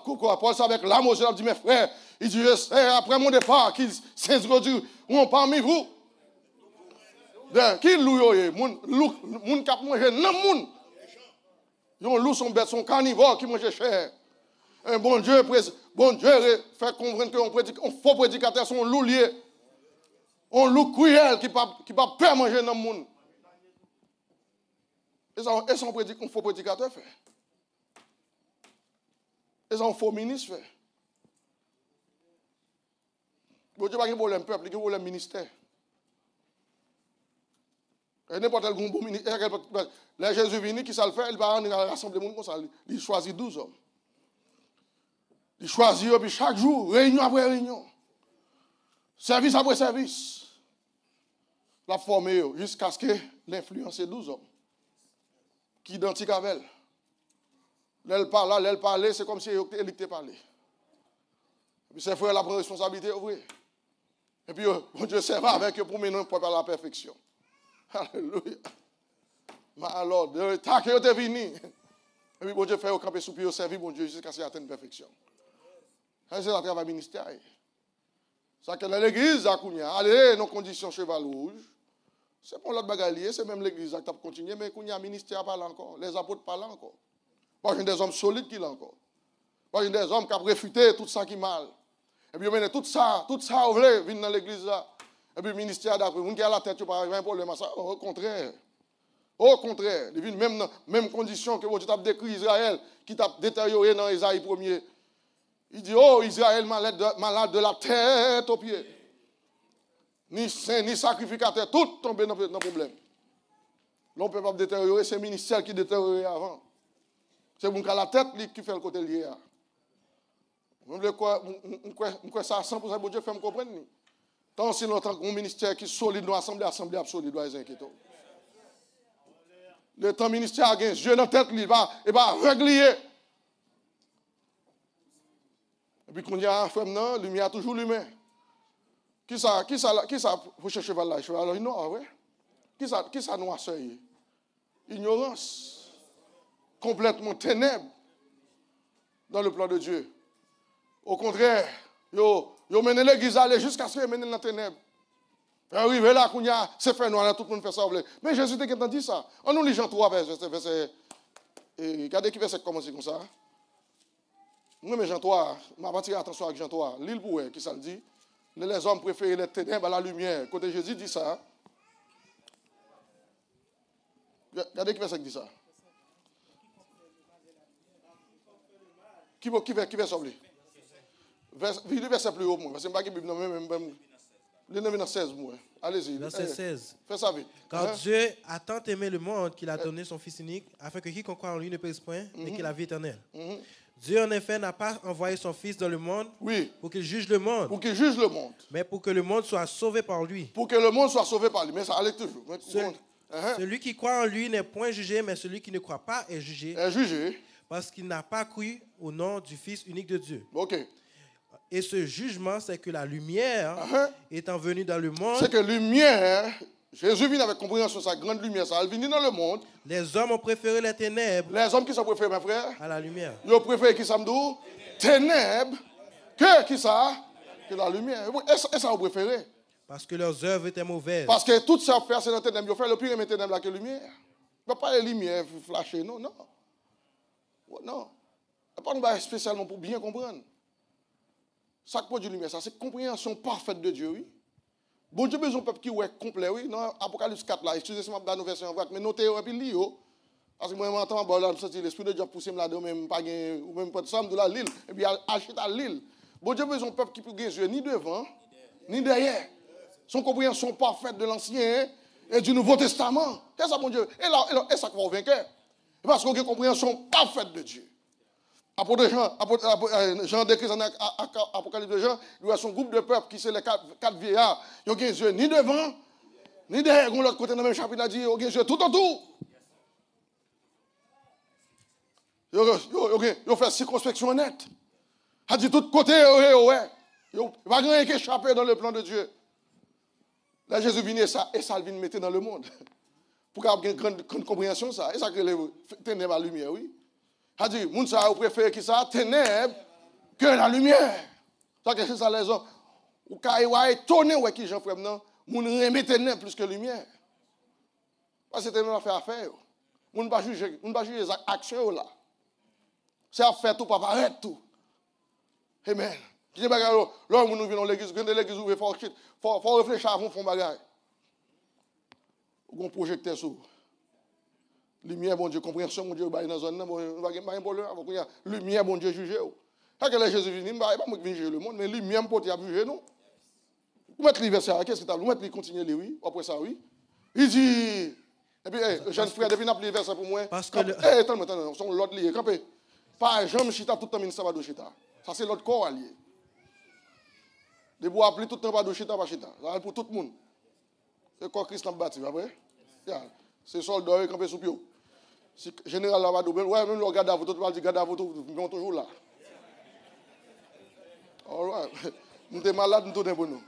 c'est avec l'âme aux yeux, il dit mes frères, il dit après mon départ qu'il s'introduit on parmi vous. Qui loue moun k'ap manger nan moun. Yon loup son bête son carnivore qui mange cher. Un bon Dieu fait comprendre qu'on faux prédicateur son loup lié. On loup cruel qui pas peur manger dans moun. Et ça on faux prédicateur fait. Et ça, un faux ministre fait. Bon Dieu, pas de problème peuple, il y a un problème ministère. Et n'importe quel bon ministère, là Jésus venu, qui ça le fait, il va rassembler les gens comme ça. Il choisit 12 hommes. Il choisit, et puis chaque jour, réunion après réunion, service après service, la former jusqu'à ce que l'influence 12 hommes qui identiques avec elle. L'elle parle, c'est comme si elle était parlé. Et puis ses frères la prennent responsabilité, oui. Et puis, bon Dieu serve avec eux pour mener le peuple à la perfection. Alléluia. Mais alors, tant que vous êtes venu, et puis bon Dieu fait au camp et sous pied, servir bon Dieu jusqu'à ce qu'il atteigne la perfection. Ça, c'est le travail ministériel. Ça que l'église, allez, nos conditions cheval rouge, c'est pour l'autre bagalier, c'est même l'église qui a continué, mais il y a un ministère parle encore, les apôtres parlent encore. Moi, j'ai des hommes solides qui l'ont encore. Moi, j'ai des hommes qui ont réfuté tout ça qui est mal. Et puis, tout ça, vous voulez, venir dans l'église là. Et puis, le ministère d'après, vous qui a la tête, vous n'avez pas un problème à ça. Au contraire. Au contraire. Ils viennent même dans les mêmes conditions que vous avez décrit Israël, qui t'a détérioré dans Isaïe 1er. Il dit, oh, Israël malade de la tête aux pieds. Ni saint, ni sacrificateur, tout tombé dans le problème. L'on ne peut pas détériorer, c'est le ministère qui détériorait avant. C'est mon cas la tête qui fait le côté lié. On croit ça à 100%, bon Dieu fait me comprendre. Tant si longtemps qu'un ministère qui est solide, nous assemblée solide, doit être inquiétant. Le temps ministère a un yeux dans la tête, il va régler. Et puis quand il y a un femme, la lumière toujours l'humain. Qui ça, faut chercher cheval là? Cheval là, non, ouais. Qui ça noirceur? Ignorance. Complètement ténèbres dans le plan de Dieu. Au contraire, yo mené l'église à aller jusqu'à ce qu'il mène dans la ténèbres. Arrivé là, c'est fait noir, tout le monde fait ça. Mais Jésus t'a dit ça. On nous lit Jean 3, verset. Regardez qui verset commence comme ça. Moi, mais Jean 3, je vais attirer attention avec Jean 3. L'île pour qui ça le dit. Les hommes préfèrent les ténèbres à la lumière. Côté Jésus dit ça. Regardez qui verset dit ça. Qui veut s'oublier? Verset plus haut, parce que je ne sais pas qui le 16, moi. Allez-y. Verset 16. Fais ça vite. Car Dieu a tant aimé le monde qu'il a donné son Fils unique, afin que quiconque croit en lui ne périsse point, mais qu'il ait la vie éternelle. Dieu, en effet, n'a pas envoyé son Fils dans le monde pour qu'il juge le monde. Pour qu'il juge le monde. Mais pour que le monde soit sauvé par lui. Pour que le monde soit sauvé par lui. Mais ça allait toujours. Celui qui croit en lui n'est point jugé, mais celui qui ne croit pas est jugé. Est jugé. Parce qu'il n'a pas cru au nom du Fils unique de Dieu. OK. Et ce jugement, c'est que la lumière, étant venue dans le monde... C'est que lumière, Jésus vient avec compréhension de sa grande lumière, ça, elle vient dans le monde. Les hommes ont préféré les ténèbres... Les hommes qui sont préférés, mes frères? À la lumière. Ils ont préféré qui s'amdou? Ténèbres. Que qui ça? Que la lumière. Et ça, vous préférez? Parce que leurs œuvres étaient mauvaises. Parce que tout ça faire, c'est dans les ténèbres. Ils ont fait le pire mais ténèbres là que la lumière. Il ne pas les lumières flasher, non, non. Non. Il n'y a pas spécialement pour bien comprendre. Ça qui produit lumière, ça, c'est compréhension parfaite de Dieu, oui. Bon Dieu besoin d'un peuple qui est complet, oui. Dans Apocalypse 4, là, excusez-moi de la version en vrac, mais notez, et puis lire. Parce que moi, je m'entends, là, l'esprit de Dieu pousse là-dedans, même pas ou même pas de somme de la l'île, et puis achète à l'île. Bon Dieu besoin d'un peuple qui peut gagner yeux ni devant, ni derrière. Son compréhension parfaite de l'Ancien et du Nouveau Testament. Qu'est-ce que ça, mon Dieu? Et ça qui va au vainqueur. Parce qu'on a une compréhension parfaite de Dieu. Apôtre Jean décrit dans l'Apocalypse de Jean, il y a son groupe de peuple qui sont les quatre vieillards. Ils ont les yeux ni devant, ni derrière. De l'autre côté, dans le même chapitre, il a dit, ils ont les yeux tout autour. Ils ont fait circonspection honnête. Il a dit, tout côté, il n'y a pas rien qui échappe dans le plan de Dieu. Là, Jésus vient et ça vient mettre dans le monde. Pour avoir une grande compréhension, ça. Et ça crée les ténèbres à la lumière, oui. Il a dit, moun sa ou préfère qui ça, ténèbres, que la lumière. Ça que c'est ça les hommes. Ou quand ou étonné ou qui Jean frère non, moun remet ténèbres plus que lumière. Parce que ténèbres fait affaire. Moun pas juger les actions là. C'est affaire tout pas paraître tout. Amen. Qui bagarre là moun nous venons l'église, quand l'église ouvre faut réfléchir avant fond bagarre. Ou un projecteur sur lumière, bon Dieu, compréhension, mon Dieu, dans la zone, lumière, bon Dieu, juger. Quand Jésus vient, il ne va pas juger le monde, mais lumière, pour juger, non. Vous mettez le verset, qu'est-ce que tu as? Vous mettez le continuer, oui, après ça, oui. Il dit, et puis, jeune frère, depuis qu'il a le verset pour moi, parce que. Attends, son l'autre lié, campé. Pas jamais chita tout le temps, ça va de chita. Ça, c'est l'autre corps allié. De vous appeler tout le temps, pas de chita, pas chita. Ça, pour tout le monde. C'est quoi Christ n'a pas bâti, après? C'est soldat, campé sous pied. Si le général là va double, ouais, même le garde à vous, tout le monde dit garde à vous, ils vont toujours là. All right. Nous sommes malades, nous sommes pour nous.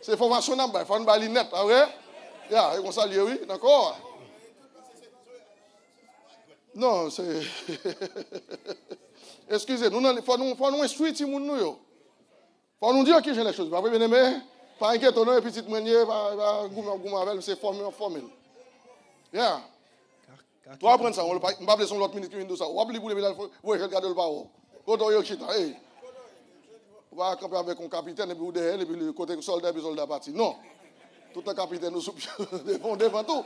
C'est formation d'abord, il faut une balle nette, ah ouais? Et comme ça, oui, d'accord? Non, c'est. Excusez, il faut nous instruire, il faut nous dire qui j'ai les choses. Pas bien aimé? Pas inquiète, non, petite manière, c'est formel. Yeah. Tu vas prendre ça, on ne va pas appeler son l'autre minute qui vient de ça. On va appeler pour le village, oui, je regarde le parole. Quand on y chita, on va camper avec un capitaine, et puis derrière, et puis le côté soldat, et puis soldat parti. Non. Tout un capitaine nous soupe devant tout.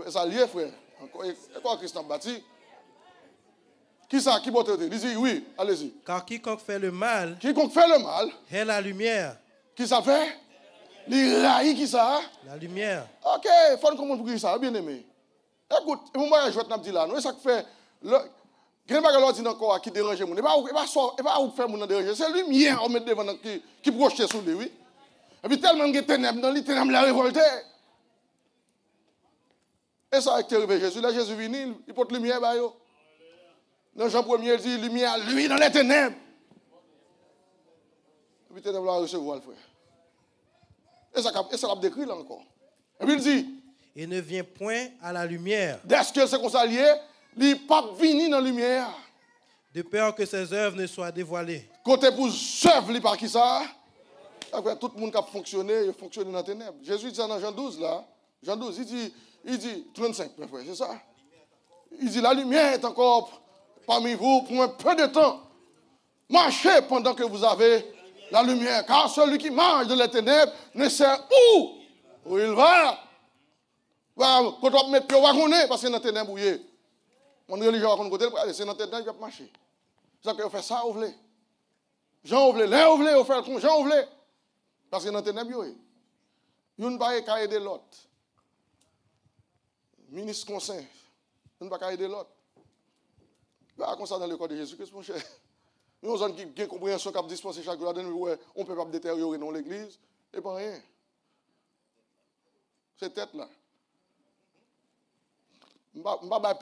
Ça lié, frère. Et quoi, Christ n'a bâti? Qui ça? Qui botte? Il dit oui, allez-y. Car quiconque fait le mal. Quiconque fait le mal. Est la lumière. Qui ça fait? Les rails qui ça? La lumière. Ok, il faut comprendre pour qui ça, bien aimé. Écoute, moi je vais te dire là, nous ça fait quelqu'un va leur dire encore qui dérange mon. Il va faire mon déranger, c'est lumière on met devant qui projette sur lui, oui. Et puis tellement de ténèbres dans les ténèbres la révolté. Et ça a arrivé Jésus, là Jésus vient, il porte lumière ba yo. Dans Jean 1er il dit lumière lui dans les ténèbres. Et puis ténèbres va recevoir le frère. Et ça l'a décrit là encore. Et puis il dit, et ne vient point à la lumière. Dès que c'est qu'on s'allie, il n'est pas venu dans la lumière. De peur que ses œuvres ne soient dévoilées. Côté pour œuvres, il par qui ça? Après, tout le monde qui a fonctionné, il fonctionne dans les ténèbres. Jésus dit ça dans Jean 12, là. Jean 12, il dit 35, mes frères, c'est ça? Il dit, la lumière est encore parmi vous pour un peu de temps. Marchez pendant que vous avez la lumière. Car celui qui marche dans les ténèbres ne sait où il va. Quand on va mettre pied, on va connaître parce que c'est dans les ténèbres où il est. Mon religion va connaître, c'est dans les ténèbres, il va marcher. C'est ça qu'on fait ça, on veut. Jean on veut, l'un on veut, on fait le con, Jean on veut. Parce que dans les ténèbres, il y a une barre qui a aidé l'autre. Ministre conseil, il n'y a pas aider l'autre. Là, comme ça dans le corps de Jésus-Christ, mon cher. Nous avons qui ont compréhension qui a dispensé chaque jour, on ne peut pas détériorer dans l'église, et pas rien. C'est tête là. Je ne vais pas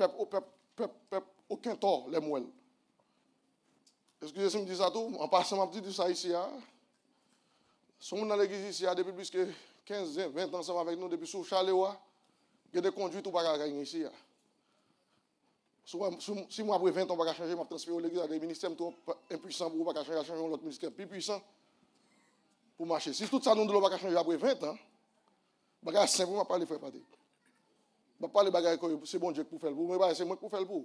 aucun tort, les moelles. Est-ce que Jésus me dit ça tout? En passant, je dis ça ici. Si on est dans l'église ici, depuis plus que 15, 20 ans ensemble avec nous, depuis sous Chalewa, il y a des conduites qui ne peuvent pas gagner ici. Si moi, après 20 ans, je ne peux pas changer, je vais transférer l'église à des ministères impuissants pour ne pas changer l'autre ministère plus puissant pour marcher. Si tout ça, nous ne pouvons pas changer après 20 ans, je vais simplement parler frère Patrick. Je ne vais pas parler de c'est bon Dieu pour faire le pour, mais c'est moi pour faire le pour.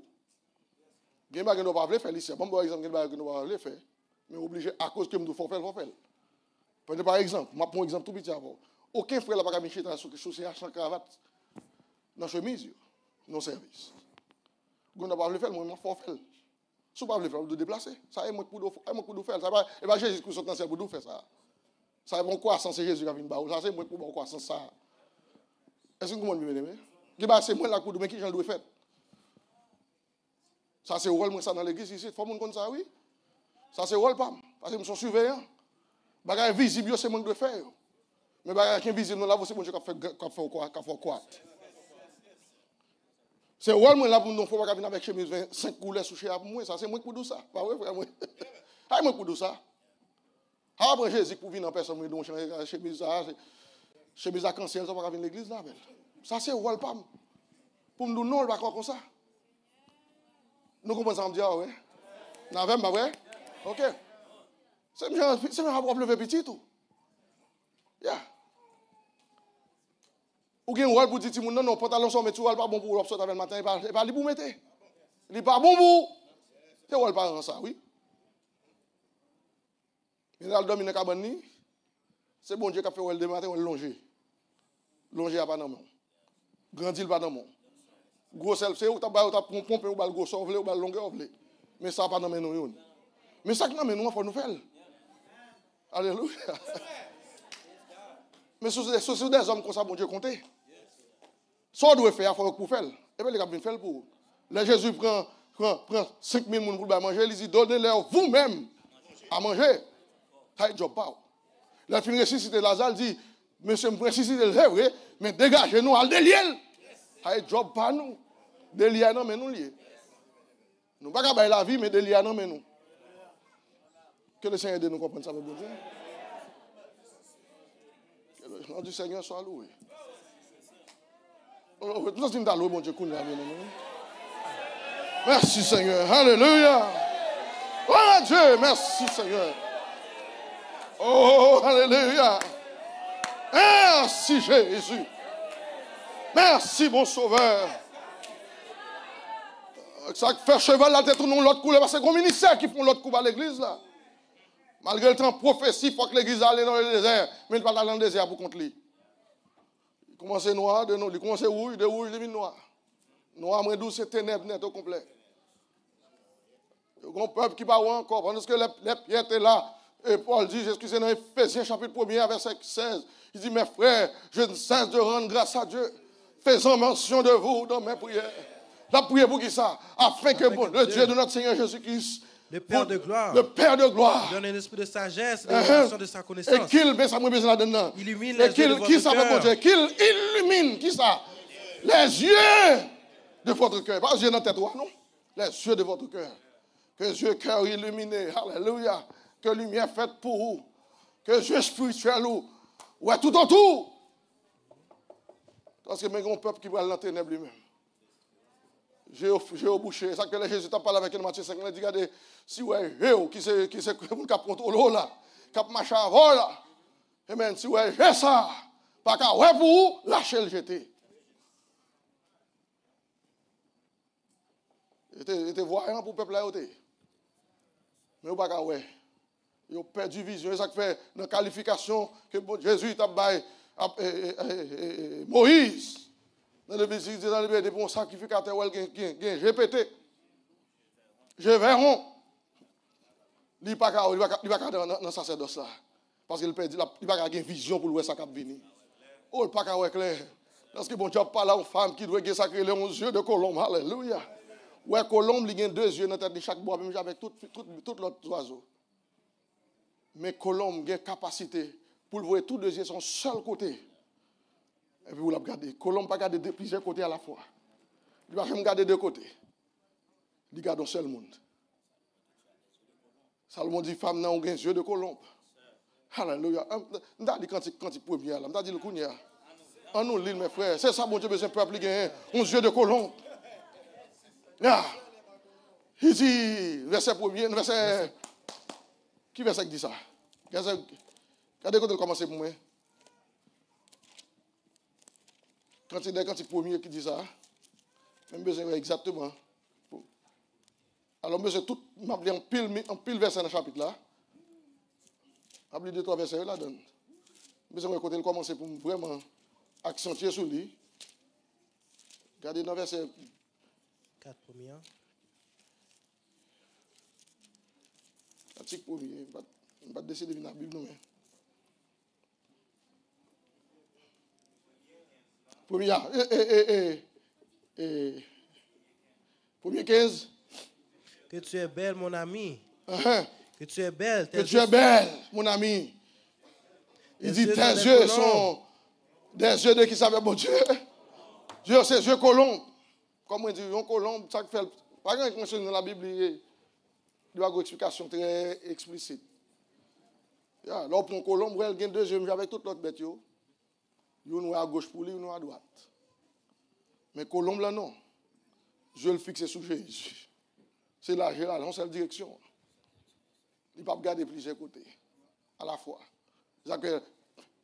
Il y a des choses qui ne faire ici. Bon, par exemple, il y a des choses qui ne faire, mais obligé à cause que nous faut faire, il faut faire. Par exemple, je prends un exemple tout petit avant. Aucun frère n'a pas mis chez sur chaussée à 100 cravates dans la chemise, dans le service. Vous n'avez pas le faire, moi, il faut faire. Si vous ne pouvez pas le faire, vous devez déplacer. Ça est moi pour vous faire. Et bien, Jésus Christ est pour vous faire ça. Ça est bon quoi sans Jésus qui a venu. Ça c'est moi pour quoi sans ça. Est-ce que vous m'avez aimé? C'est moi la pour mais qui j'en dois faire? Ça c'est le rôle moi ça dans l'église ici. Il faut que vous ça, oui. Ça c'est le rôle pas. Parce que nous sommes surveillants. Bagage visible, c'est moi qui dois faire. Mais bagage qui est invisible, là, c'est bon Dieu qui fait quoi? C'est le rôle moi là pour nous faut pas venir avec chemise 5 couleurs sous chez moi. Ça c'est moi qui dois ça. Pas vrai frère moi. Ah moi qui dois ça. Après Jésus pour venir en personne moi donc chemise à cancel ça pas venir l'église là. Ça c'est le rôle pas. Pour nous non pas comme ça. Nous commençons à me dire ouais. N'avez pas vrai? OK. C'est un problème lever petit tout. Yeah. Ou bien rôle pour dire non pantalon sans mettre pas bon pour l'observer le matin, il pas pour mettre. Il pas bon pour. C'est rôle pas ça, oui. Il a dormi dans la cabane, c'est bon Dieu qui a fait le matin, on longer. Longer à pas dans mon. Grandir pas dans mon. Gros self, c'est où tu as pompé ou le gros sauvé ou le longueur. Mais ça pas dans nous. Mais ça que nous, il faut nous faire. Alléluia. Mais ce sont des hommes comme ça, bon Dieu, compter. Ce qu'on doit faire, il faut pour faire. Et bien, les gars viennent faire pour. Là, Jésus prend 5 000 personnes pour manger, il dit, donnez-leur vous-même à manger. Ça ne job pas. La fin ressuscité Lazare, il dit, monsieur, je ressuscité le rêve, mais dégagez-nous à délier. Ça ne job pas nous. Délier, non, mais nous liés. Nous ne pouvons pas la vie, mais délier, non, mais nous. Que le Seigneur aide nous comprendre ça, mon Dieu. Que le nom du Seigneur soit loué. Nous sommes dans l'eau, mon Dieu. Merci, Seigneur. Alléluia. Oh, Dieu, merci, Seigneur. Oh, alléluia. Merci, Jésus. Merci, bon Sauveur. Ça fait cheval la tête, nous l'autre couleur, parce que c'est comme ministère qui font l'autre coup à l'église, là. Malgré le temps prophétie, il faut que l'église aille dans le désert, mais il ne va pas aller dans le désert pour contre lui. Il commence noir, il commence rouge, de rouge, il noir. Noir, moins douce, c'est ténèbres net au complet. Il y a un peuple qui ne va pas encore, parce que les pierres étaient là. Et Paul dit, excusez dans Ephésiens chapitre 1er, verset 16, il dit, mes frères, je ne cesse de rendre grâce à Dieu, faisant mention de vous dans mes prières. La prière pour qui ça? Afin que le Dieu de notre Seigneur Jésus-Christ, le Père de gloire, donne un esprit de sagesse, de révélation de sa connaissance. Et qu'il met sa mauvaise là-dedans. Illumine les yeux de votre cœur. Qu'il illumine, qui ça? Les yeux de votre cœur. Pas les yeux dans la tête, non? Les yeux de votre cœur. Que les yeux cœur illuminés. Alléluia. Que lumière faite pour vous. Que Dieu spirituel ou ouais tout autour. Parce que même un peuple qui va dans les ténèbres lui-même. J'ai au boucher. Ça que Jésus t'a parlé avec Matthieu 5, il dit regardez si ouais qui c'est qui contrôle là, qui marche avant là. Amen. Si ouais j'ai ça, pas qu'à ouais pour lâcher le jeter. Était voyant pour le peuple là. Mais on pas qu'à ouais. Ils ont perdu vision. C'est ça qui fait dans la qualification que Jésus t'a baillé Moïse. Dans le verset, dans le verset, pour un sacrificateur, il a répété. Je verrai. Il n'est pas dans le sacerdoce là. Parce qu'il n'a pas de vision pour le ça qui venir. Oh, il n'est pas clair. Parce que bon Dieu parle à une femme qui doit sacrer les 11 yeux de colombe. Alléluia. Ouais, colombe, il a 2 yeux dans la tête de chaque bois, même avec tout l'autre oiseau. Mais colombe a une capacité pour le voir tous 2 yeux son seul côté. Et puis vous la regardez. Colombe pas garder plusieurs côtés à la fois. Il va jamais garder 2 côtés. Il garde un seul monde. Salomon dit femme n'a aucun yeux de colombe. Alléluia. On a dit quand il premier là, on a dit le kounya. En nous l'île mes frères, c'est ça mon Dieu besoin peuple gagner un yeux de colombe. Ah. Il dit verset premier, verset qui verset qui dit ça? Regardez quand il commence pour moi. Quand il premier qui dit ça, même besoin exactement. Alors, monsieur, tout m'a appelé en pile verset dans le chapitre là. M'a appelé 2-3 versets là donne. Besoin quand il commence pour vraiment accentuer sur lui. Regardez dans verset 4 premiers. Article premier, on va décider de venir dans la Bible non mais. Premier 15. Que tu es belle, mon ami. Que tu es belle. Que tu es belle, mon ami. Il dit tes yeux sont des yeux de qui savent bon Dieu. Dieu, c'est yeux colombes. Comme on dit, un colombe, ça fait. Par exemple, dans la Bible, il y a une explication très explicite. Là, pour un colombe, il y a 2 yeux avec toute l'autre bête. Il y a à gauche pour lui, il y a à droite. Mais colombe là, non. Je le fixe sur Jésus. C'est là, j'ai là, dans cette direction. Il ne peut pas regarder plusieurs côtés à la fois. C'est que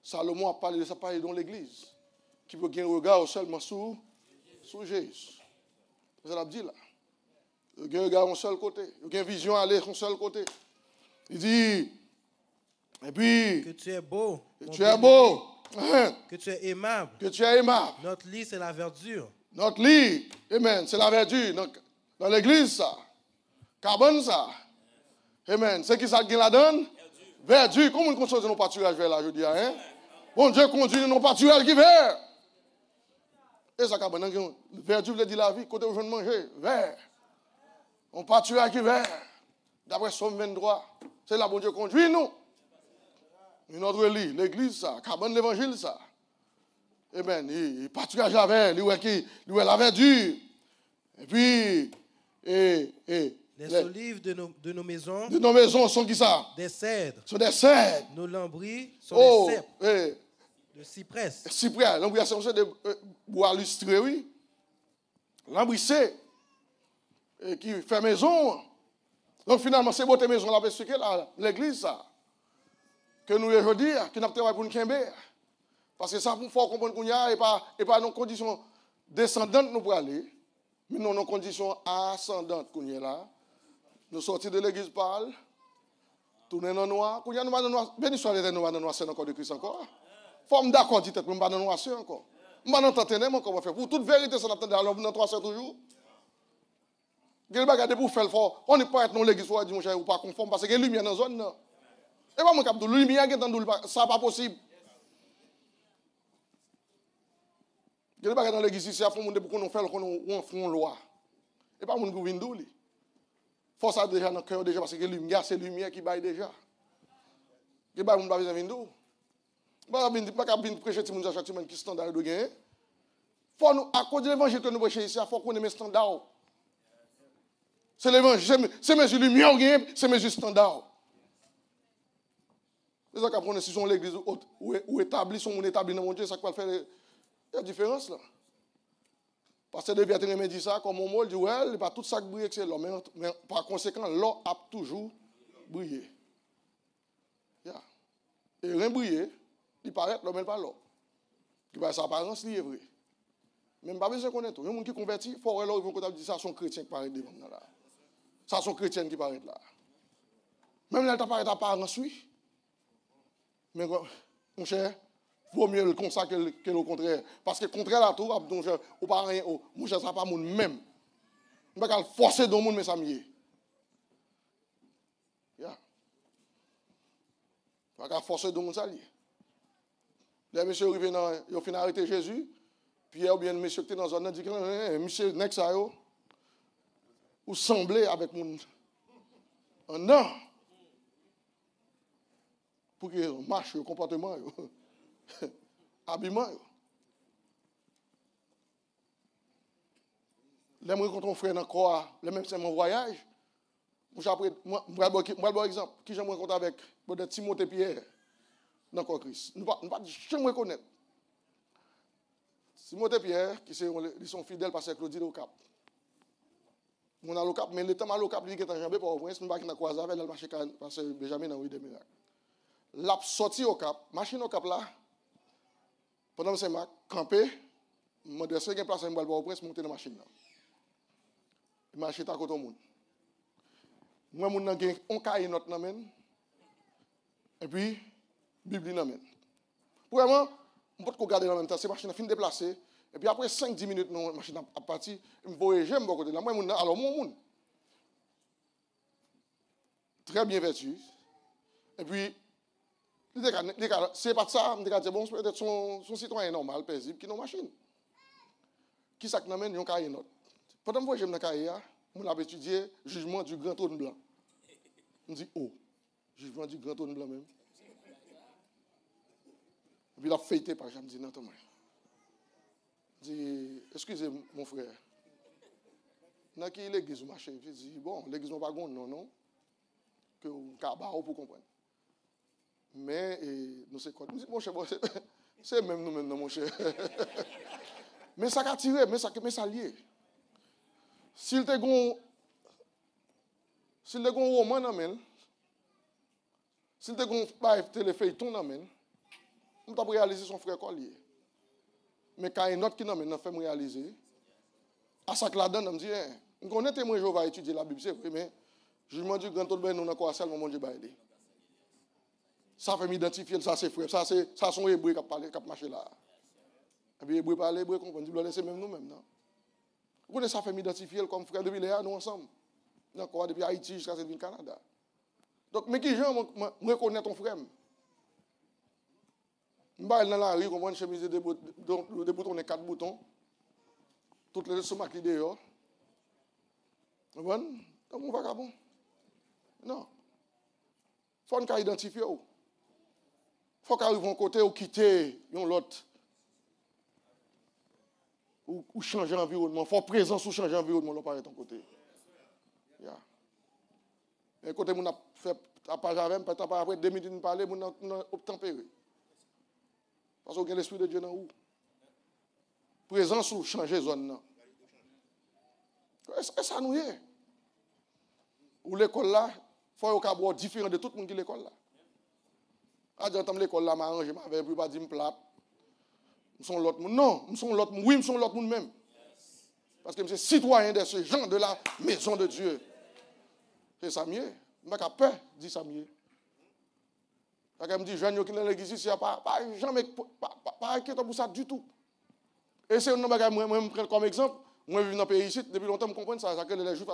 Salomon a parlé de ça pareil dans l'église. Qui peut gagner un regard seulement sur Jésus. C'est ce qu'il dit là. Il y a un regard d'un seul côté. Il y a une vision à aller d'un seul côté. Il dit, et puis. Que tu es beau. Que tu es beau. Que tu es aimable. Que tu es aimable. Notre lit, c'est la verdure. Notre lit, amen, c'est la verdure. Dans l'église, ça. Cabane, ça. Amen. C'est qui ça qui la donne? Verdure. Comment on construit nos pâturages vers là, je dis, hein? Bon Dieu conduit nos pâturages qui vert. Et ça, cabane, verdure veut dire la vie. Côté où je manger, vert. On pâturage qui vert. D'après Somme 23, c'est là, bon Dieu conduit nous. Notre lit, l'église, ça. Cabane, l'évangile, ça. Amen. Il pâturage à vert, lui, il la verdure. Et puis, les solives de nos maisons. De nos maisons sont qui ça? Des cèdres. Sont des cèdres. Nos lambris sont des cèpes. De cyprès. Cyprès. Lambris, c'est des bois lustrés, oui. Lambris, c'est qui fait maison. Donc finalement, c'est beauté maison là, parce que l'église, ça. Que nous aujourd'hui, qui n'a pas pour nous quimber. Parce que ça, il faut comprendre qu'on y a, et pas nos conditions descendantes nous pour aller, mais non nos conditions ascendantes qu'on y est là. Nous sortis de l'église parle, tourner dans le noir, qu'on y a nous dans le noir, béni soit l'éternel, nous dans le noir, c'est encore de Christ encore. Faut d'accord, dit-être, nous dans le noir, c'est encore. Nous dans le encore, on faire. Pour toute vérité, ça n'attend alors nous dans 300 toujours. Quel bagage pour faire le fort, on n'est pas être dans l'église, faut dire, mon cher, ou pas conforme, parce qu'il y a une lumière dans la zone. Et pas mon cap de lumière, ça pas possible. Il y a des choses dans l'église ici, il faut que nous fassions une loi. Et pas mon gouvernement. Il faut ça déjà dans le cœur déjà parce que c'est la lumière qui baille déjà. Il n'y a pas besoin de venir. Il n'y a pas besoin de prêcher tout le monde chaque semaine qui standard de gagner. Faut nous, à cause de l'évangile que nous prêchons ici, il faut qu'on ait mes standards. C'est l'évangile, c'est mes lumières, c'est mes standards. C'est ça qu'on si son l'église ou établi, son établi dans mon Dieu, ça va faire la différence là. Parce que devient me dit ça, comme mon mot, il dit, ouais, il n'est pas tout ça qui brille excellent, mais par conséquent, l'eau a toujours brillé. Yeah. Et rien brillé, il paraît, l'homme n'est pas l'eau. Qui va sa apparence, il est vrai. Même pas besoin de connaître tout. Il y a des gens qui convertissent, il faut alors ils vont dire ça, sont chrétiens qui paraissent devant là. Ça, sont chrétiens qui paraissent là. Même là, il t'apparaît apparence, oui. Mais, mon cher, vaut mieux le comme ça que le contraire. Parce que le contraire, là, tout, mon cher, ou pas rien, mon cher, ça n'a pas mon même. Je ne peux pas forcer dans le monde, mais ça m'y est. Yeah. Je ne peux pas forcer dans le monde, ça lié. Les messieurs arrivent dans, ils ont fini d'arrêter Jésus, puis il y a bien monsieur qui était dans la zone, dit que monsieur, n'est-ce ça, ou semblez avec mon. Non. Pour qu'il marche, le comportement, habillement. Là, je rencontre un frère dans le corps, le même c'est mon voyage. Moi, je vais un exemple. Qui je me rencontre avec Timothée Pierre dans le corps Christ. Nous ne pas jamais reconnaître. Timothée Pierre, qui sont fidèles parce que Claudie est au Cap. On a le Cap, mais le temps au Cap, il est en jambé pour au prince, nous ne pouvons pas croiser avec le marché parce que Benjamin dans rue des miracles. L'a sorti au Cap, machine au Cap là, pendant que c'est ma campé, je me dis, c'est une place, je vais au prince, monter dans la machine là. La machine est à côté de monde. Moi, je suis un cahier note dans main, et puis, Bible dans main. Vraiment, je ne peux pas regarder en même temps, cette machine a fini de déplacer, et puis après 5-10 minutes, la machine a parti, je me voyage, je me côté là. Moi, alors, mon monde, très bien vêtu, et puis, c'est pas ça, je me dis, bon, peut-être son citoyen normal, paisible, qui n'a pas machine. Qui ça qui n'amène un cahier note. Pendant que je me dans cahier, je l'ai étudié jugement du grand trône blanc. Je me dis, oh, jugement du grand trône blanc même. Et puis il a fêté par exemple, je me dis, non, Thomas. Je dis, excusez mon frère. Dans qui l'église marche? Je dis, bon, l'église n'a pas de non, que vous avez pour comprendre. Mais, nous c'est quoi? Je dis, mon cher, c'est même nous maintenant, mon cher. Mais ça a tiré, mais ça lié. S'il te gon roman amène, s'il te gon téléfeuilleton amène, on t'a réaliser son frère collier. Mais quand il y a une autre qui n'amène, on fait me réaliser. À ça que là-dedans, on me dit, on connaît témoin Jéhovah étudier la Bible, c'est vrai, mais jugement du grand tout nous encore seulement mon Dieu bailé. Ça fait m'identifier, ça c'est frère, ça sont hébreux qui parlent, qui marchent là. Et puis hébreux parlent, hébreux comprennent, c'est même nous-mêmes, non? Vous connaissez ça fait m'identifier comme frère depuis Léa, nous ensemble. D'accord, depuis Haïti jusqu'à le Canada. Donc, mais qui j'aime, me reconnaître ton frère. Je vais dans la rue, une chemise de boutons, 4 boutons. Toutes les sont maquillées dehors. Vous voyez? Donc, on va vagabond. Non. Il faut qu'on identifie. Il faut qu'on arrive à un côté ou quitter l'autre. Ou changer l'environnement. Il faut présence ou changer l'environnement, là, par ton côté. Yeah. Et côté, on a fait à pas avec, peut-être après 2 minutes de parler, on a obtempéré. Parce qu'on a l'esprit de Dieu dans où? Présence ou changer de zone. Est-ce que ça nous est? Ou l'école là, il faut qu'on soit différent de tout le monde qui l'école là. Ah, j'entends l'école là, m'arrange, je m'avais plus pas dire plate. Nous sommes l'autre monde. Non, nous sommes l'autre monde. Oui, nous sommes l'autre monde même. Parce que je suis citoyen de ce genre de la maison de Dieu. C'est ça mieux. Je n'ai pas peur de dire ça mieux. Parce que je me dis, jeune qui est dans l'église ici, pas inquiétant pour ça du tout. Et c'est un bagage que moi je prends comme exemple. Moi, je vis dans le pays ici, depuis longtemps, je comprends ça. C'est que les juifs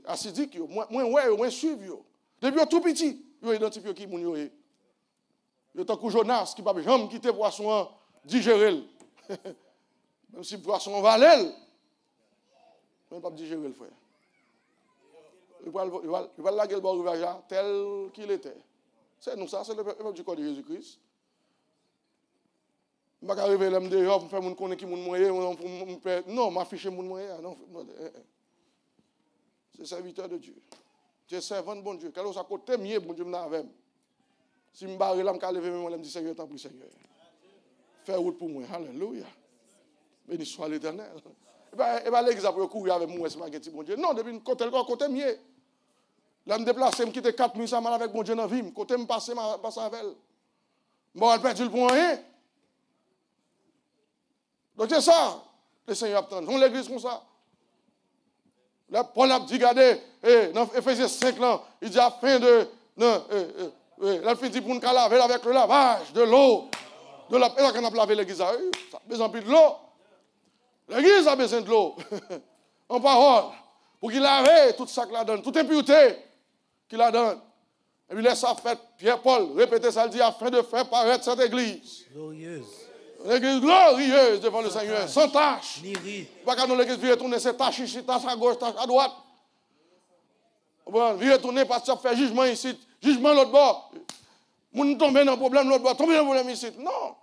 assidiques, moi, suivent. Depuis tout petit, ils identifient qui moun yo est. Il y a tant que Jonas qui ne peut jamais quitter poisson digérer. Même si poisson valait, il ne peut pas digérer le frère. Il va laguer le bord rivage tel qu'il était. C'est nous ça, c'est le peuple du corps de Jésus-Christ. Je ne vais pas arriver là, dehors pour faire mon connaître qui mon moyen, non, m'afficher mon moyen, non. C'est serviteur de Dieu. Tu es servant de bon Dieu. Quel est ce côté mieux, bon Dieu, avec. Si je me barre là, je me lever, je me dis Seigneur, t'en prie Seigneur. Fais route pour moi. Alléluia. Béni soit l'Éternel. Et bien, l'église a couru avec moi, c'est spaghetti, bon Dieu. Non, depuis côté mieux. Là, je me déplace, je me quitte 4 000 mal avec mon Dieu dans la vie. Côté me passe avec elle. Bon, elle perd le point rien. Donc c'est ça, le Seigneur attend. On l'église comme ça. Là, Paul a dit, regardez, dans Ephésiens 5, là, il dit afin de. Là, il dit pour nous laver avec le lavage de l'eau. De la, et là, quand on a lavé l'église, ça a besoin de l'eau. L'église a besoin de l'eau. En parole. Pour qu'il lave tout ça qu'il la donne, toute impureté qu'il la donne. Et puis laisse ça faire, Pierre-Paul, répétez ça, il dit, afin de faire paraître cette église. Glorieuse. L'église glorieuse devant le Seigneur, sans tâche. Ni ride. Pas quand l'église vient tourner, c'est tâche ici, tâche à gauche, tâche à droite. Vient tourner parce que ça fait jugement ici, jugement l'autre bord. Moun tombe dans le problème l'autre bord, tombe dans le problème ici. Non.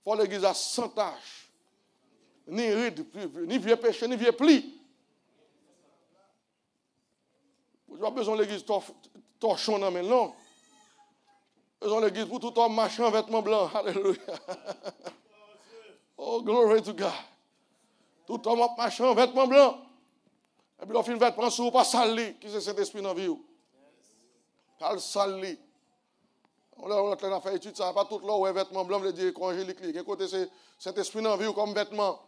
Il faut l'église à sans tâche. Ni ride, ni vieux péché, ni vieux pli. Vous n'avez pas besoin de l'église torchon, non, mais non. Besoin de l'église pour tout homme marchant en vêtements blancs. Alléluia. Oh, glory to God. Tout homme marchant en vêtements blancs. Et puis, on fait un vêtement sur pas sali, qui c'est cet esprit dans la vie. Pas le sali. On a fait étude, ça n'a pas tout là où un vêtement blanc, veut dire évangélique. Quel côté c'est cet esprit dans la vie comme vêtement.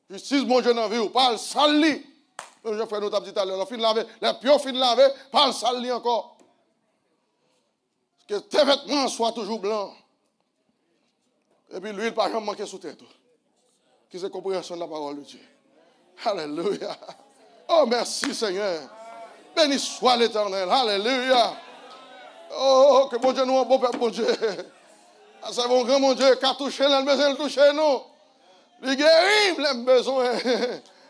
Justice, mon Dieu, dans la vie, pas le sali. Comme je fais notre dit tout à l'heure, on fin de laver, les pions fin de laver, pas le sali encore. Que tes vêtements soient toujours blancs. Et puis l'huile, pas jamais manquer sous tête. Qui c'est compréhension de la parole de Dieu. Alléluia. Oh, merci Seigneur. Béni soit l'Éternel. Alléluia. Oh, que bon Dieu nous, un bon peuple, bon Dieu. C'est mon grand mon Dieu qui a touché, il a besoin de toucher nous. Il guérit, il a besoin.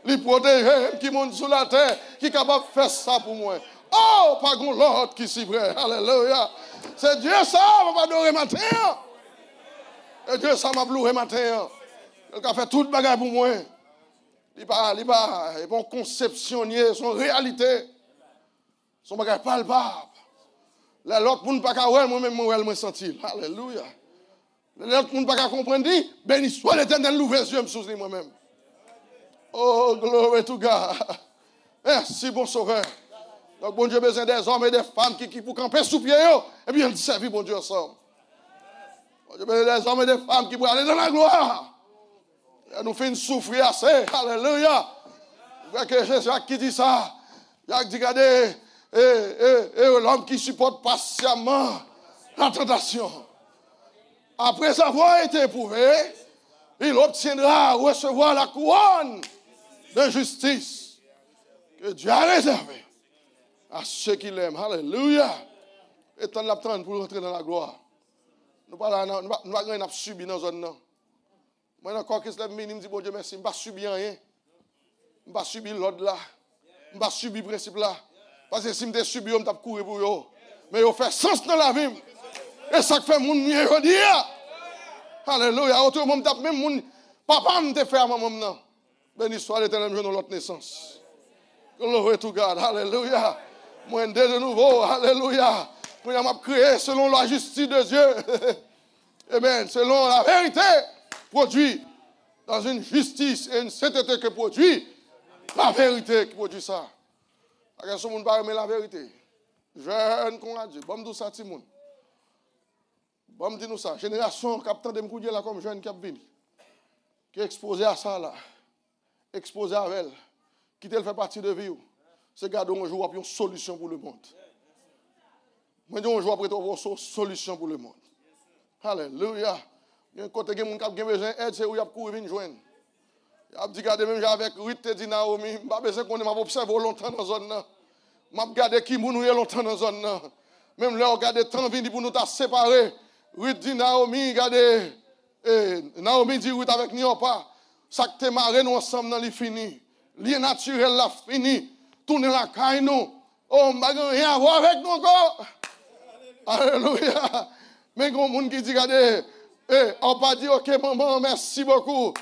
Il protège, qui monte sur la terre, qui est capable de faire ça pour moi. Oh, pas grand l'autre qui s'y prête. Alléluia. C'est Dieu ça, on va adorer matin. Et Dieu ça m'a loué matin. Il a fait tout le bagage pour moi. Il n'est pas bon conceptionnier, son réalité. Son bagage palpable. L'autre monde pas qu'à moi-même, moi senti. Alléluia. L'autre monde pas qu'à comprendre, dit, béni soit l'Éternel, l'ouvre les yeux, me moi-même. Oh, glory to God. Merci, bon sauveur. Donc, bon Dieu a besoin des hommes et des femmes qui pour camper sous pied, et bien, servir bon Dieu ensemble. Bon Dieu a besoin des hommes et des femmes qui pour aller dans la gloire. Et nous fait souffrir assez. Alléluia. Vous voyez que c'est Jacques qui dit ça. Jacques dit, regardez, l'homme qui supporte patiemment la tentation. Après avoir été éprouvé, il obtiendra recevoir la couronne de justice que Dieu a réservée à ceux qui l'aiment. Alléluia. Et tant l'attendre pour rentrer dans la gloire. Nous ne pouvons pas subir dans la zone. Moi, encore que c'est le minimum, dit bon Dieu merci, je ne vais pas subir rien. Je ne vais pas subir l'ordre là. Je ne vais pas subir le principe là. Parce que si je subis, je vais courir pour eux. Mais il fait sens dans la vie. Et ça fait mon mieux aujourd'hui. Alléluia. Autrement, même mon papa me fait à maman. Béni soit l'Éternel, je l'autre naissance. Glory to God. Alléluia. Moi, de nouveau. Alléluia. Moi, je m'ai créé selon la justice de Dieu. Amen. Selon la vérité produit dans une justice et une sainteté que produit la vérité qui produit ça. Parce que ce monde ne pas la vérité. Jeune qu'on a dit, bon, nous ça, Timoun. Bon, dis-nous ça. Génération capitaine de Mkoudje là comme jeune qui a venu. Qui est exposé à ça là. Exposé à elle. Qui te fait partie de vie. C'est garder un jour une solution pour le monde. Moi, un jour après une solution pour le monde. Alléluia. Il y a un côté qui a besoin d'aide, c'est où il y a couru venir joindre. Il a dit, regardez, même avec Ruth et Naomi, je n'ai pas besoin qu'on m'a observé longtemps dans la zone. Je vais regarder qui nous est longtemps dans la zone. Même là, regardez, tant vini pour nous séparer. Ruth dit Naomi, regardez, Naomi dit Ruth avec nous pas. Ça que t'es marré nous ensemble dans les fini. Lien naturel là fini. Tourner la caille nous. Oh, on n'a rien à voir avec nous encore. Alléluia. Mais il y a des gens qui disent, regardez, on va dire, ok, maman, merci beaucoup.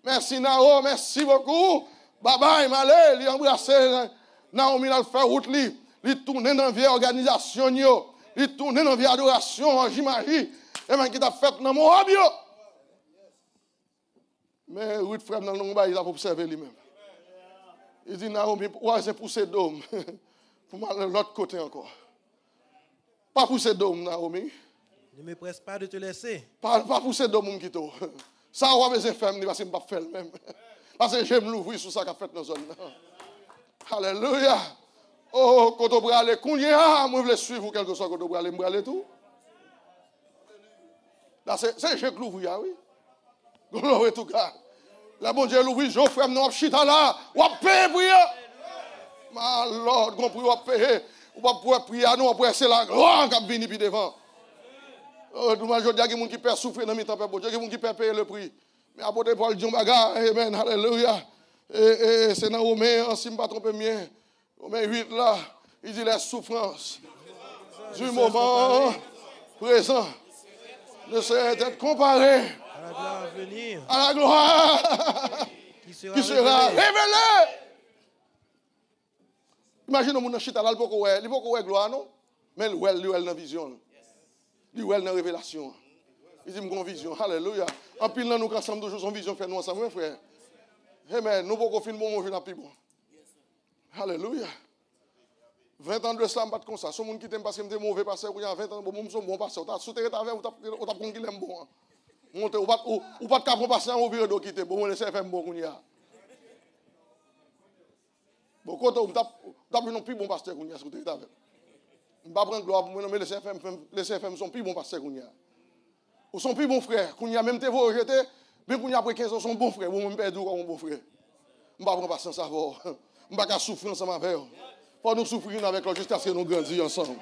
Merci, Nao, merci beaucoup. Bye bye, malé, il embrasse Naomi, il fait route, il tourne dans la vieille organisation, Il tourne dans la vie d'adoration, j'imagine. Et même qui t'a fait dans mon hobby. Mais Ruth frère dans le nom, il a observé lui-même. Il dit, Naomi, ouais, c'est pour ces dômes. Pour l'autre côté encore. Pas pour ces dômes, Naomi. Ne me presse pas de te laisser. Pas pour ces dômes qui t'ont. Ça, on va besoin de faire, parce que je ne peux pas faire le même. Parce que j'aime l'ouvrir sur ça qu'a fait dans la zone. Alléluia. Oh, quand on va aller, moi, je veux suivre quelque chose quand on va aller, tout. Là, c'est Jacques l'ouvrir, oui. Gloire tout cas. La bon Dieu l'ouvrir, je frère, nous, chita là, on va payer pour ma Lord, on va payer. On va pouvoir prier, nous, on va pouvoir c'est la gloire qui va venir puis devant. Dommage, je dis qu'il y a des gens qui peuvent souffrir dans mes temps, bon Dieu, il y a des gens qui peuvent payer le prix. Mais apôtre Paul dit, amen, alléluia. Et c'est dans Romains, si je ne me trompe bien, Romains 8 là, il dit les souffrances du moment présent ne seraient être comparées À la gloire à venir. À la gloire qui sera révélée. Imagine mon chita là, il peut pas gloire non, mais il dans la vision. Il dans la révélation. Il dit mon vision. Alléluia. En pile nous ensemble toujours son vision fait nous ensemble frère. Amen. Nous pouvons finir mon jeu n'a plus bon. Alléluia. 20 ans de ça, pas comme ça. Ce monde qui t'aime parce que me mauvais pasteur, il y a 20 ans, bon pasteur. Tu as souterré ta veille, ou tu as compris qu'il aime bon. Monter ou pas de capon pasteur, on vire de quitter. Bon, on essaie de faire bon qu'on y a. Bon, quand on t'a vu non plus bon pasteur qu'on y a souterré ta veille. On va prendre gloire pour moi, mais les CFM sont plus bons pasteur qu'on y a. Ou sont plus bons frères, qu'on y a même tes voix jetés, mais qu'on y a après 15 ans, sont bons frères, vous me perdez comme bon frère. Je ne vais pas prendre patience à vous. Je ne vais pas souffrir ensemble avec vous. Pour nous souffrir avec eux jusqu'à ce que nous grandissions ensemble.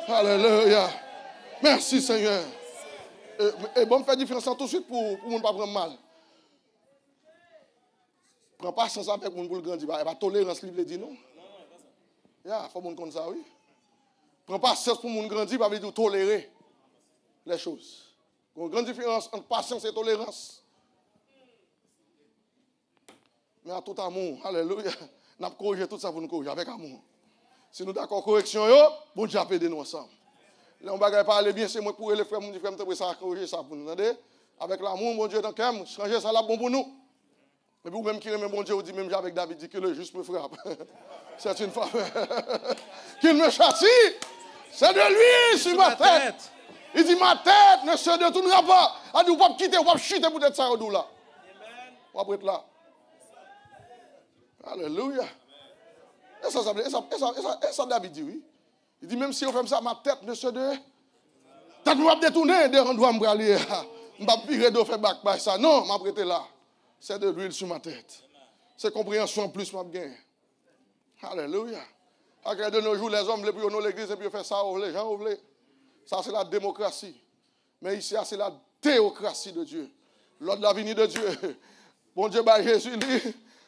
Alléluia. Merci Seigneur. Et bon, me faire différence tout de suite pour ne pas prendre mal. Prends patience avec nous pour le grandir. Il va tolérance, il dit non. Il faut que nous connaisse ça, oui. Prends patience pour nous grandir, il va dire tolérer les choses. Il y a une grande différence entre patience et tolérance. Mais à tout amour, alléluia, nous avons corrigé tout ça pour nous corriger avec amour. Si nous sommes d'accord correction, bon Dieu a aidé nous ensemble. Là, on va parler bien, c'est moi pour les frères, mon frère, ça corriger ça pour nous. Avec l'amour, bon Dieu, dans le cœur, changer ça là bon pour nous. Mais vous même qui aime bon Dieu, vous dites même avec David, dit que le juste me frappe. C'est une faveur. Qu'il me châtie, c'est de lui sur ma tête. Il dit ma tête ne se détournera pas. Il dit, vous ne pouvez pas quitter, vous ne pouvez pas chuter pour être ça au là. Vous pouvez être là. Alléluia. Et ça David dit, oui. Il dit, même si on fait ça, ma tête ne se détournera pas. Vous ne pouvez pas détourner, de rendre me aller. Je ne vais pas virer de faire back by ça. Non, je vais prêter là. C'est de l'huile sur ma tête. C'est compréhension en plus, je vais alléluia. Après de nos jours, les hommes veulent plus l'église et puis faire ça, les gens veulent. Ça, c'est la démocratie. Mais ici, c'est la théocratie de Dieu. L'ordre de la venue de Dieu. Bon Dieu, bah, Jésus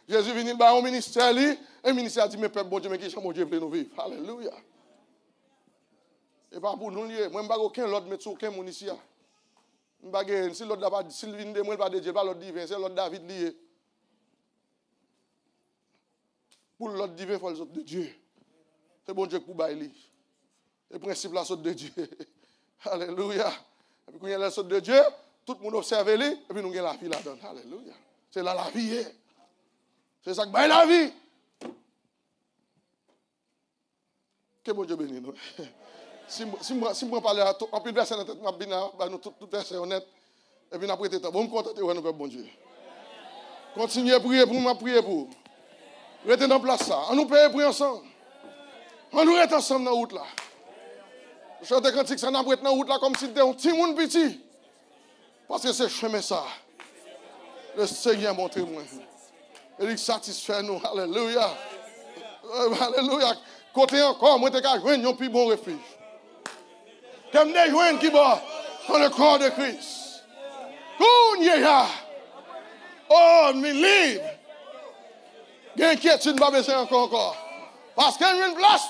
vient dans un ministère, et le ministère dit, mais peuple, bon Dieu, mais qui est mon Dieu veut nous vivre. Alléluia. Et pas pour nous lier. Moi, je n'ai pas aucun l'ordre, mais aucun mon ici. Si l'autre n'a pas dit, s'il vient de moi, il va dire, pas l'autre divin, c'est l'autre David lié. Pour l'autre divin, il faut l'autre de Dieu. C'est bon Dieu pour bailler. Le principe la sorte de Dieu. Alléluia. Et puis quand il y a la sorte de Dieu, tout le monde observe lui, et puis nous avons la vie là-dedans. Alléluia. C'est là la vie. C'est ça que baille la vie. Que bon Dieu bénisse nous. Si je prends parler à tout, en plus de personne, tout est honnête, et puis après, bon, me contenter, nous bon Dieu. Continuez à prier pour moi, prier pour. Restez dans place ça. On nous paye pour ensemble. On nous reste ensemble dans la route là. Je chante cantique, ça n'a pas été dans la route là comme si c'était un petit monde petit. Parce que c'est chemin ça. Le Seigneur mon témoin. Et il satisfait nous. Alléluia. Alléluia. Côté encore, moi, je vais joindre un plus bon refuge. Comme des joints qui vont dans le corps de Christ. Kounyea. Oh, me libre. Il y a une inquiétude, pas besoin encore. Parce qu'il y a une place,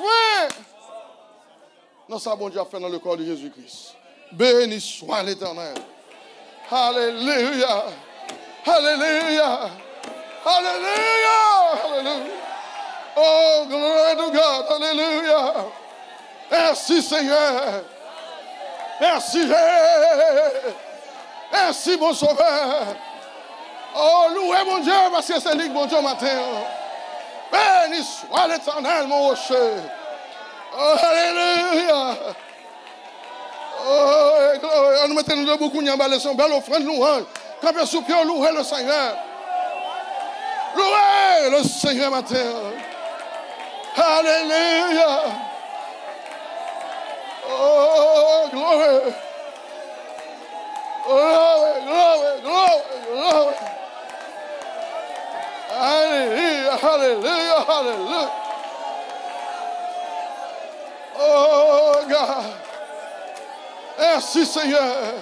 non, ça, bon Dieu a fait dans le corps de Jésus-Christ. Béni soit l'Éternel. Alléluia. Alléluia. Alléluia. Alléluia. Oh, glory to God. Alléluia. Merci Seigneur. Merci Jésus. Merci bon sauveur. Oh, louez mon Dieu parce que c'est lui bon Dieu matin. Béni soit l'Éternel mon rocher. Oh, alléluia. Oh, gloire. Nous mettons debout beaucoup de son belle offrande louange. Campez sous pied, louez le Seigneur. Louez le Seigneur matin. Alléluia. Oh, gloire. Glory, glory, glory, glory. Hallelujah, hallelujah, hallelujah. Oh God. Merci Seigneur.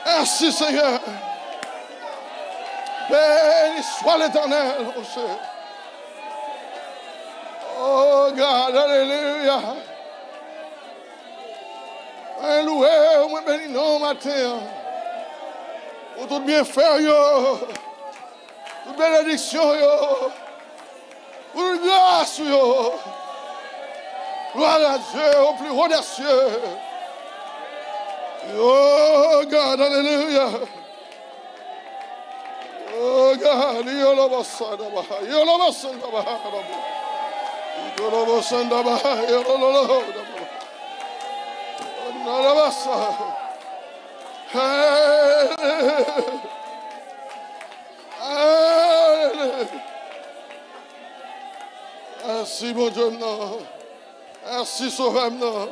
Merci Seigneur. Béni soit l'Éternel, mon Dieu. Oh God, hallelujah. Loué, moi béni non matin. Pour tout bien faire, yo. Toute bénédiction, yo. Pour toute grâce, yo. Gloire à Dieu, au plus haut des cieux. Oh God, alléluia. Oh God, yo lo basanda ba. Yo lo basanda ba. Yo lo basanda ba. Yo lo Merci mon Dieu, non. Merci sauveur, non.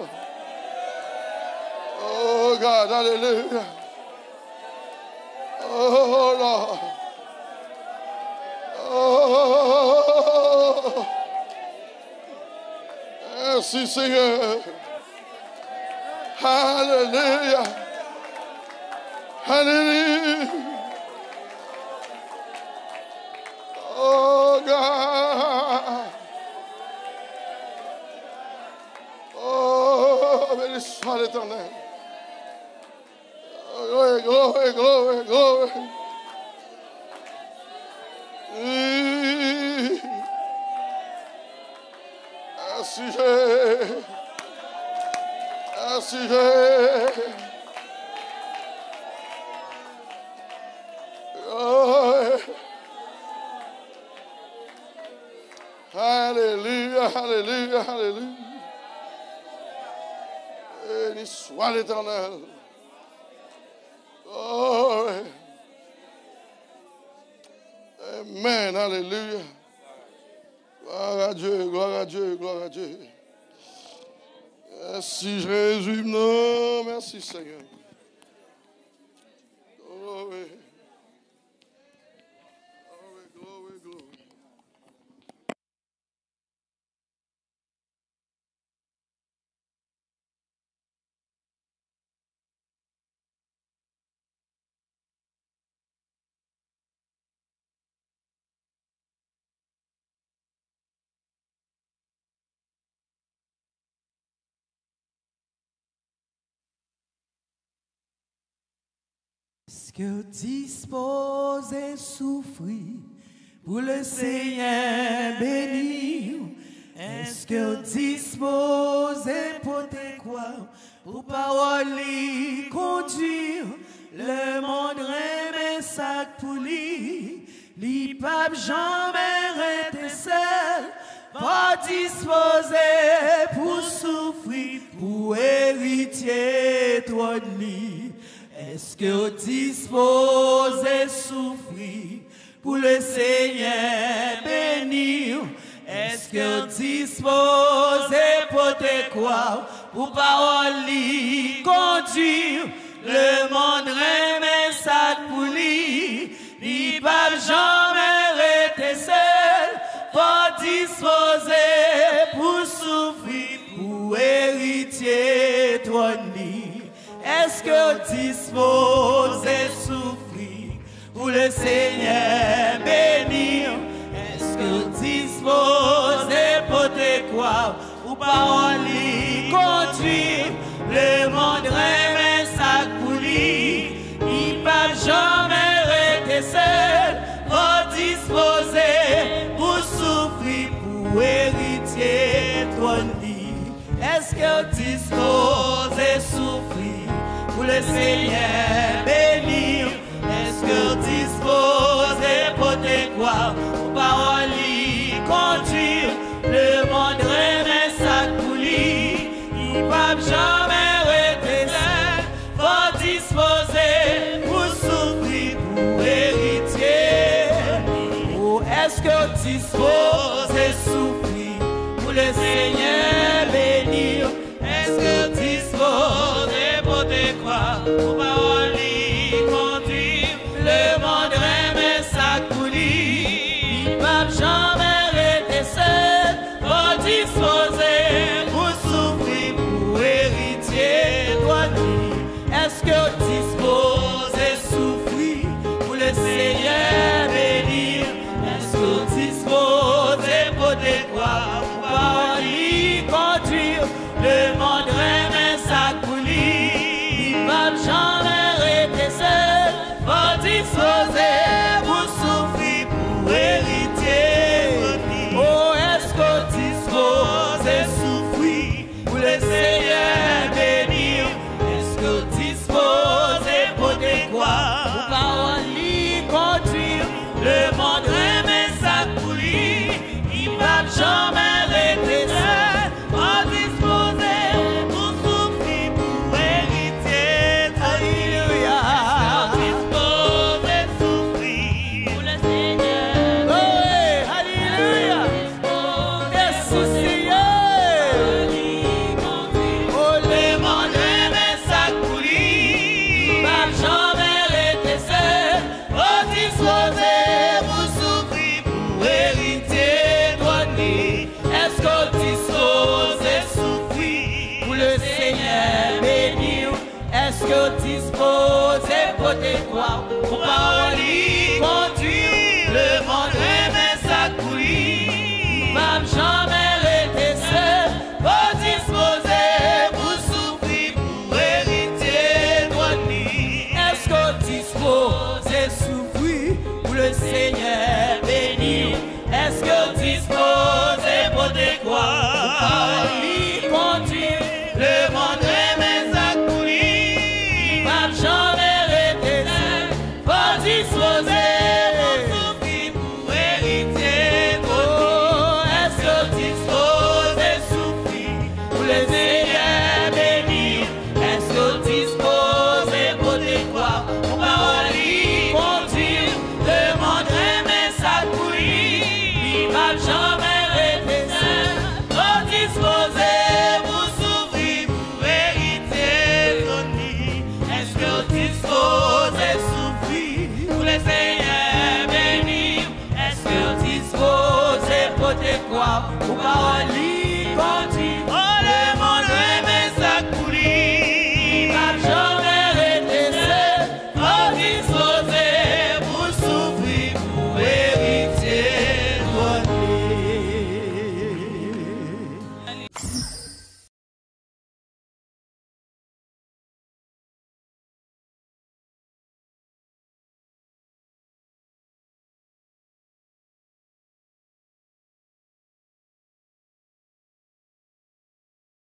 Oh God, alléluia. Oh Lord. Oh. Merci Seigneur. Hallelujah. Hallelujah. Oh God. Oh, béni soit l'Éternel. Glory, glory, glory, glory. Merci Jésus. Merci Jésus. Alléluia, alléluia, alléluia. Béni soit l'Éternel. Oh, amen, alléluia. Gloire à Dieu, gloire à Dieu, gloire à Dieu. Merci Jésus, non, merci Seigneur. Glory. Glory, glory, glory. Est-ce que dispose et souffrir pour le Seigneur bénir? Est-ce que dispose et porter quoi pour parole lui conduire? Le monde remet sac pour lui, lui pape jamais rester seul, pas disposé pour souffrir, pour héritier toi de lui. Est-ce que dispose et souffrir pour le Seigneur bénir? Est-ce que dispose et porter quoi pour parole lui conduire? Le monde remet sac pour lui, il va jamais rester seul, pas disposé pour souffrir, pour héritier trône lui. Est-ce que dispose et souffrir pour le Seigneur bénir? Est-ce que dispose et porter quoi pour parole lui conduire? Le monde remet sac pour lui, il va jamais rester seul, pas disposé pour souffrir, pour héritier trône lui. que vous disposez souffrir pour le Seigneur bénir? Est-ce que vous disposez porter quoi aux paroles conduire? Le monde remet sa coulis, il ne va jamais rester seul. Faut disposer pour souffrir pour héritier. Ou est-ce que vous disposez souffrir pour le Seigneur bénir? Est-ce que vous disposez porter quoi aux paroles conduire? Le monde remet sa coulis, il ne va jamais rester seul. Faut disposer pour souffrir pour héritier. Est-ce que vous disposez souffrir pour le Seigneur bénir? Est-ce que vous disposez porter quoi pour parole conduire? Le monde remet sa coulis, il ne va jamais rester seul. Faut disposer pour souffrir pour héritier. Oh, est-ce que vous disposez souffrir pour le Seigneur bénir? Est-ce que vous disposez porter quoi pour parole conduire? Le monde remet sa coulis, il ne va jamais rester seul. Faut disposer pour souffrir pour héritier. Alléluia. Est-ce que vous disposez souffrir pour le Seigneur? Oh, alléluia. Est-ce que oh, le monde remet sa coulis, il va jamais rester seul. Faut disposer pour souffrir pour héritier donné. Est-ce que vous disposez souffrir pour le Seigneur bénir? Est-ce que vous disposez porter quoi pour parole conduire? Le monde remet sa coulis, il va jamais rester seul. Faut disposer pour souffrir pour héritier donné. Est-ce que vous disposez souffrir pour le Seigneur